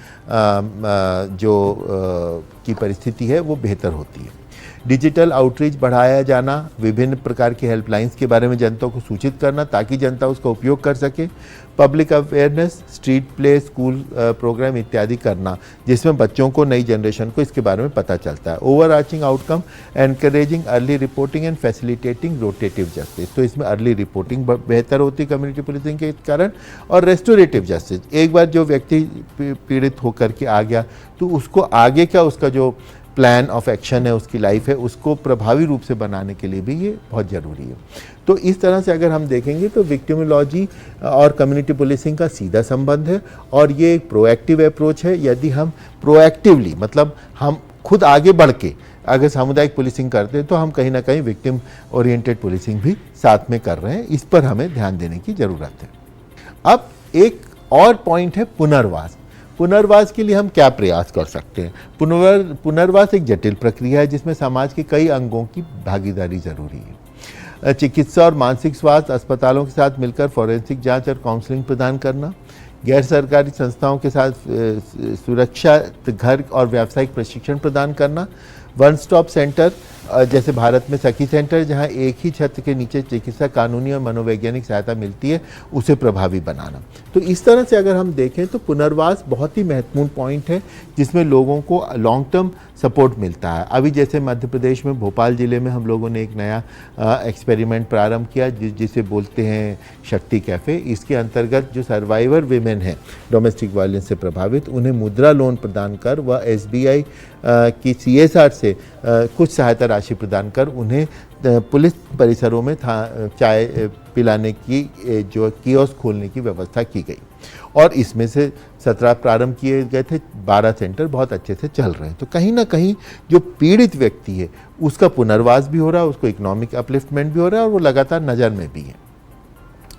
की परिस्थिति है वो बेहतर होती है। डिजिटल आउटरीच बढ़ाया जाना, विभिन्न प्रकार की हेल्पलाइंस के बारे में जनता को सूचित करना ताकि जनता उसका उपयोग कर सके, public awareness, street play, school programme इत्यादि करना जिसमें बच्चों को, नई जनरेशन को इसके बारे में पता चलता है। Over arching outcome, encouraging early reporting and facilitating rotative justice, तो इसमें अर्ली रिपोर्टिंग बेहतर होती है कम्युनिटी पुलिसिंग के कारण, और रेस्टोरेटिव जस्टिस, एक बार जो व्यक्ति पीड़ित होकर के आ गया तो उसको आगे का उसका जो प्लान ऑफ एक्शन है, उसकी लाइफ है, उसको प्रभावी रूप से बनाने के लिए भी ये बहुत ज़रूरी है। तो इस तरह से अगर हम देखेंगे तो विक्टिमोलॉजी और कम्युनिटी पुलिसिंग का सीधा संबंध है और ये एक प्रोएक्टिव अप्रोच है। यदि हम प्रोएक्टिवली, मतलब हम खुद आगे बढ़ के अगर सामुदायिक पुलिसिंग करते हैं तो हम कहीं ना कहीं विक्टिम ओरिएंटेड पुलिसिंग भी साथ में कर रहे हैं। इस पर हमें ध्यान देने की ज़रूरत है। अब एक और पॉइंट है पुनर्वास। पुनर्वास के लिए हम क्या प्रयास कर सकते हैं? पुनर्वास एक जटिल प्रक्रिया है जिसमें समाज के कई अंगों की भागीदारी जरूरी है। चिकित्सा और मानसिक स्वास्थ्य अस्पतालों के साथ मिलकर फॉरेंसिक जांच और काउंसलिंग प्रदान करना, गैर सरकारी संस्थाओं के साथ सुरक्षा, घर और व्यावसायिक प्रशिक्षण प्रदान करना, वन स्टॉप सेंटर जैसे भारत में सखी सेंटर जहां एक ही छत के नीचे चिकित्सा, कानूनी और मनोवैज्ञानिक सहायता मिलती है, उसे प्रभावी बनाना। तो इस तरह से अगर हम देखें तो पुनर्वास बहुत ही महत्वपूर्ण पॉइंट है जिसमें लोगों को लॉन्ग टर्म सपोर्ट मिलता है। अभी जैसे मध्य प्रदेश में भोपाल ज़िले में हम लोगों ने एक नया एक्सपेरिमेंट प्रारंभ किया जिसे बोलते हैं शक्ति कैफ़े। इसके अंतर्गत जो सर्वाइवर विमेन हैं डोमेस्टिक वायलेंस से प्रभावित, उन्हें मुद्रा लोन प्रदान कर व SBI की CSR से कुछ सहायता राशि प्रदान कर उन्हें पुलिस परिसरों में चाय पिलाने की जो कियोस्क खोलने की व्यवस्था की गई और इसमें से 17 प्रारंभ किए गए थे, 12 सेंटर बहुत अच्छे से चल रहे हैं। तो कहीं ना कहीं जो पीड़ित व्यक्ति है उसका पुनर्वास भी हो रहा है, उसको इकोनॉमिक अपलिफ्टमेंट भी हो रहा है और वो लगातार नज़र में भी है।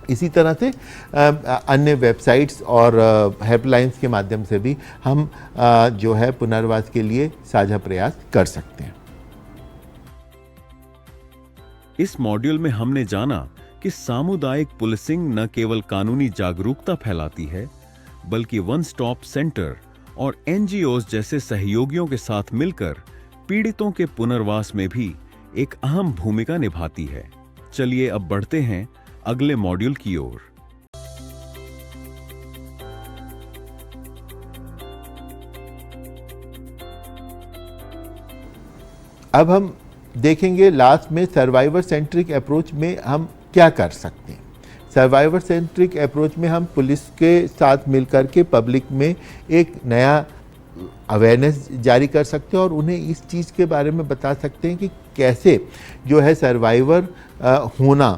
इसी तरह से अन्य वेबसाइट्स और हेल्पलाइंस के माध्यम से भी हम जो है पुनर्वास के लिए साझा प्रयास कर सकते हैं। इस मॉड्यूल में हमने जाना कि सामुदायिक पुलिसिंग न केवल कानूनी जागरूकता फैलाती है बल्कि वन स्टॉप सेंटर और NGOs जैसे सहयोगियों के साथ मिलकर पीड़ितों के पुनर्वास में भी एक अहम भूमिका निभाती है। चलिए अब बढ़ते हैं अगले मॉड्यूल की ओर। अब हम देखेंगे लास्ट में सर्वाइवर सेंट्रिक अप्रोच में हम क्या कर सकते हैं। सर्वाइवर सेंट्रिक अप्रोच में हम पुलिस के साथ मिलकर के पब्लिक में एक नया अवेयरनेस जारी कर सकते हैं और उन्हें इस चीज़ के बारे में बता सकते हैं कि कैसे जो है सर्वाइवर होना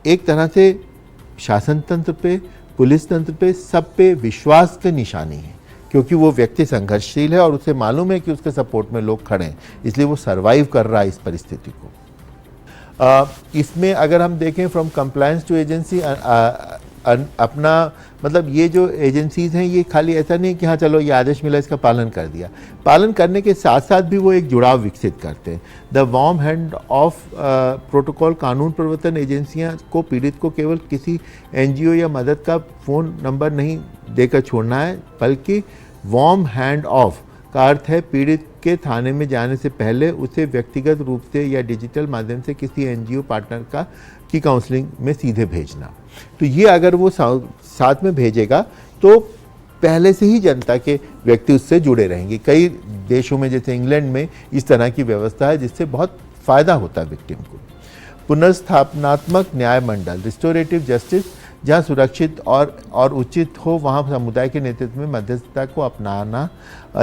एक तरह से शासन तंत्र पे, पुलिस तंत्र पे, सब पे विश्वास की निशानी है, क्योंकि वो व्यक्ति संघर्षशील है और उसे मालूम है कि उसके सपोर्ट में लोग खड़े हैं, इसलिए वो सरवाइव कर रहा है इस परिस्थिति को। इसमें अगर हम देखें फ्रॉम कंप्लायंस टू एजेंसी, अपना मतलब ये जो एजेंसीज़ हैं ये खाली ऐसा नहीं कि हाँ चलो ये आदेश मिला इसका पालन कर दिया, पालन करने के साथ साथ भी वो एक जुड़ाव विकसित करते हैं। The warm hand of protocol, कानून प्रवर्तन एजेंसियां को पीड़ित को केवल किसी NGO या मदद का फ़ोन नंबर नहीं देकर छोड़ना है, बल्कि वार्म हैंड ऑफ का अर्थ है पीड़ित के थाने में जाने से पहले उसे व्यक्तिगत रूप से या डिजिटल माध्यम से किसी NGO पार्टनर की काउंसलिंग में सीधे भेजना। तो ये अगर वो साथ में भेजेगा तो पहले से ही जनता के व्यक्ति उससे जुड़े रहेंगे। कई देशों में जैसे इंग्लैंड में इस तरह की व्यवस्था है जिससे बहुत फ़ायदा होता है विक्टिम को। पुनर्स्थापनात्मक न्याय मंडल, रिस्टोरेटिव जस्टिस, जहाँ सुरक्षित और उचित हो वहाँ समुदाय के नेतृत्व में मध्यस्थता को अपनाना,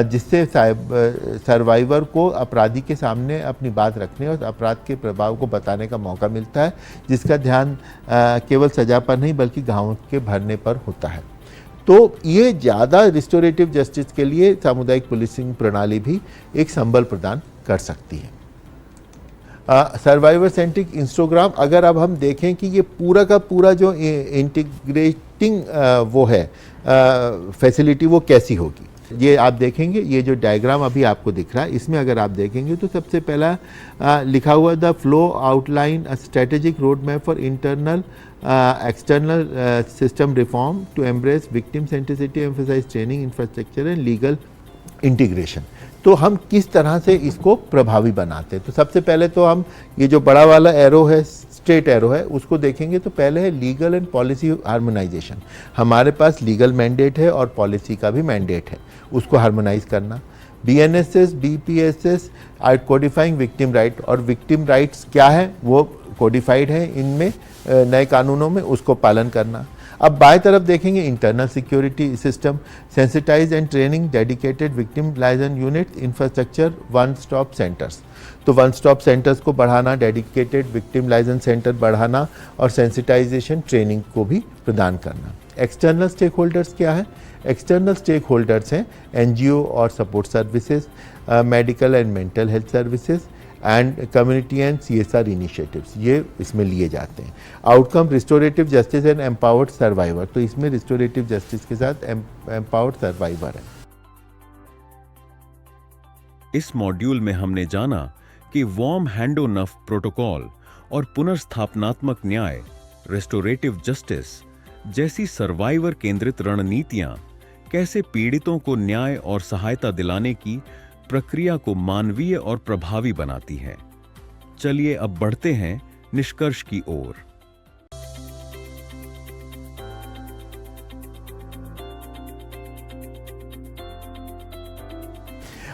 जिससे सर्वाइवर को अपराधी के सामने अपनी बात रखने और अपराध के प्रभाव को बताने का मौका मिलता है, जिसका ध्यान केवल सजा पर नहीं बल्कि घावों के भरने पर होता है। तो ये ज़्यादा रिस्टोरेटिव जस्टिस के लिए सामुदायिक पुलिसिंग प्रणाली भी एक संबल प्रदान कर सकती है। सर्वाइवर सेंट्रिक इंस्टोग्राम, अगर अब हम देखें कि ये पूरा का पूरा जो इंटीग्रेटिंग वो है फैसिलिटी वो कैसी होगी, ये आप देखेंगे, ये जो डायग्राम अभी आपको दिख रहा है, इसमें अगर आप देखेंगे तो सबसे पहला लिखा हुआ the flow outline a strategic road map for internal external system reform to embrace victim centricity, emphasize training, infrastructure and legal integration. तो हम किस तरह से इसको प्रभावी बनाते हैं, तो सबसे पहले तो हम ये जो बड़ा वाला एरो है, स्ट्रेट एरो है, उसको देखेंगे तो पहले है लीगल एंड पॉलिसी हार्मोनाइजेशन। हमारे पास लीगल मैंडेट है और पॉलिसी का भी मैंडेट है, उसको हार्मोनाइज करना। BNSS, BPSS are codifying victim right, और विक्टिम राइट्स क्या है वो कोडिफाइड है इनमें नए कानूनों में, उसको पालन करना। अब बाएं तरफ देखेंगे internal security system, sensitize and training, dedicated victim liaison unit, infrastructure, one stop centres. तो वन स्टॉप सेंटर्स को बढ़ाना, डेडिकेटेड विक्टिम लाइजन सेंटर बढ़ाना और सेंसिटाइजेशन ट्रेनिंग को भी प्रदान करना। एक्सटर्नल स्टेक होल्डर्स क्या है? एक्सटर्नल स्टेक होल्डर्स हैं NGO और support services, medical and mental health services and community and CSR initiatives, ये इसमें लिए जाते हैं। Outcome restorative justice and empowered survivor, तो इसमें रिस्टोरेटिव जस्टिस के साथ एम्पावर्ड सर्वाइवर है। इस मॉड्यूल में हमने जाना कि वार्म हैंडओन ऑफ प्रोटोकॉल और पुनर्स्थापनात्मक न्याय, रेस्टोरेटिव जस्टिस जैसी सर्वाइवर केंद्रित रणनीतियां कैसे पीड़ितों को न्याय और सहायता दिलाने की प्रक्रिया को मानवीय और प्रभावी बनाती है। चलिए अब बढ़ते हैं निष्कर्ष की ओर।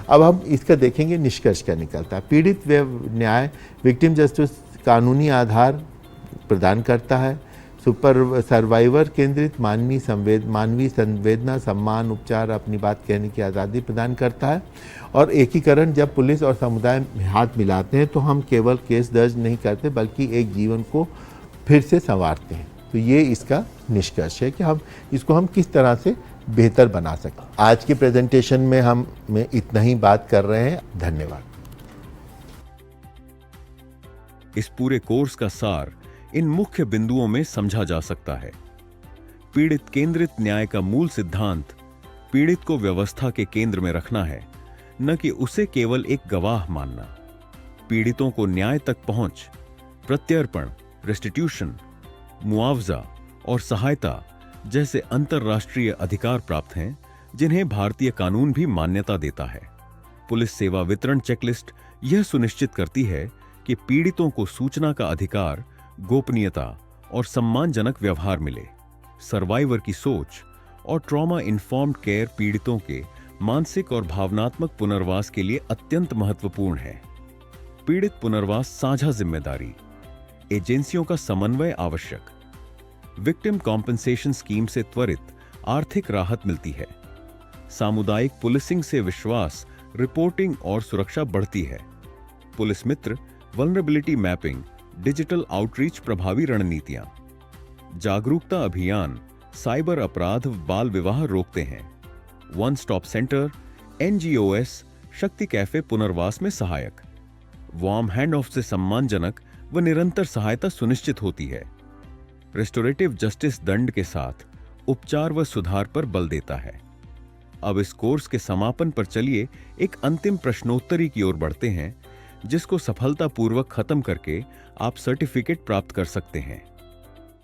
अब हम इसका देखेंगे निष्कर्ष क्या निकलता है। पीड़ित न्याय विक्टिम जस्टिस कानूनी आधार प्रदान करता है, सुपर सर्वाइवर केंद्रित मानवीय संवेदना, सम्मान, उपचार, अपनी बात कहने की आज़ादी प्रदान करता है, और एकीकरण, जब पुलिस और समुदाय हाथ मिलाते हैं तो हम केवल केस दर्ज नहीं करते बल्कि एक जीवन को फिर से संवारते हैं। तो ये इसका निष्कर्ष है कि हम किस तरह से बेहतर बना सकते। आज के प्रेजेंटेशन में हम इतना ही बात कर रहे हैं। धन्यवाद। इस पूरे कोर्स का सार इन मुख्य बिंदुओं में समझा जा सकता है। पीड़ित केंद्रित न्याय का मूल सिद्धांत पीड़ित को व्यवस्था के केंद्र में रखना है, न कि उसे केवल एक गवाह मानना। पीड़ितों को न्याय तक पहुंच, प्रत्यर्पण, रेस्टिट्यूशन, मुआवजा और सहायता जैसे अंतर्राष्ट्रीय अधिकार प्राप्त हैं, जिन्हें भारतीय कानून भी मान्यता देता है। पुलिस सेवा वितरण चेकलिस्ट यह सुनिश्चित करती है कि पीड़ितों को सूचना का अधिकार, गोपनीयता और सम्मानजनक व्यवहार मिले। सर्वाइवर की सोच और ट्रॉमा इन्फॉर्म्ड केयर पीड़ितों के मानसिक और भावनात्मक पुनर्वास के लिए अत्यंत महत्वपूर्ण है। पीड़ित पुनर्वास साझा जिम्मेदारी, एजेंसियों का समन्वय आवश्यक। विक्टिम कॉम्पेंसेशन स्कीम से त्वरित आर्थिक राहत मिलती है। सामुदायिक पुलिसिंग से विश्वास, रिपोर्टिंग और सुरक्षा बढ़ती है। पुलिस मित्र, वल्नरेबिलिटी मैपिंग, डिजिटल आउटरीच प्रभावी रणनीतियां। जागरूकता अभियान, साइबर अपराध, बाल विवाह रोकते हैं। वन स्टॉप सेंटर, NGOS, शक्ति कैफे पुनर्वास में सहायक। वार्म हैंड ऑफ से सम्मानजनक व निरंतर सहायता सुनिश्चित होती है। रेस्टोरेटिव जस्टिस दंड के साथ उपचार व सुधार पर बल देता है। अब इस कोर्स के समापन पर चलिए एक अंतिम प्रश्नोत्तरी की ओर बढ़ते हैं, जिसको सफलतापूर्वक खत्म करके आप सर्टिफिकेट प्राप्त कर सकते हैं।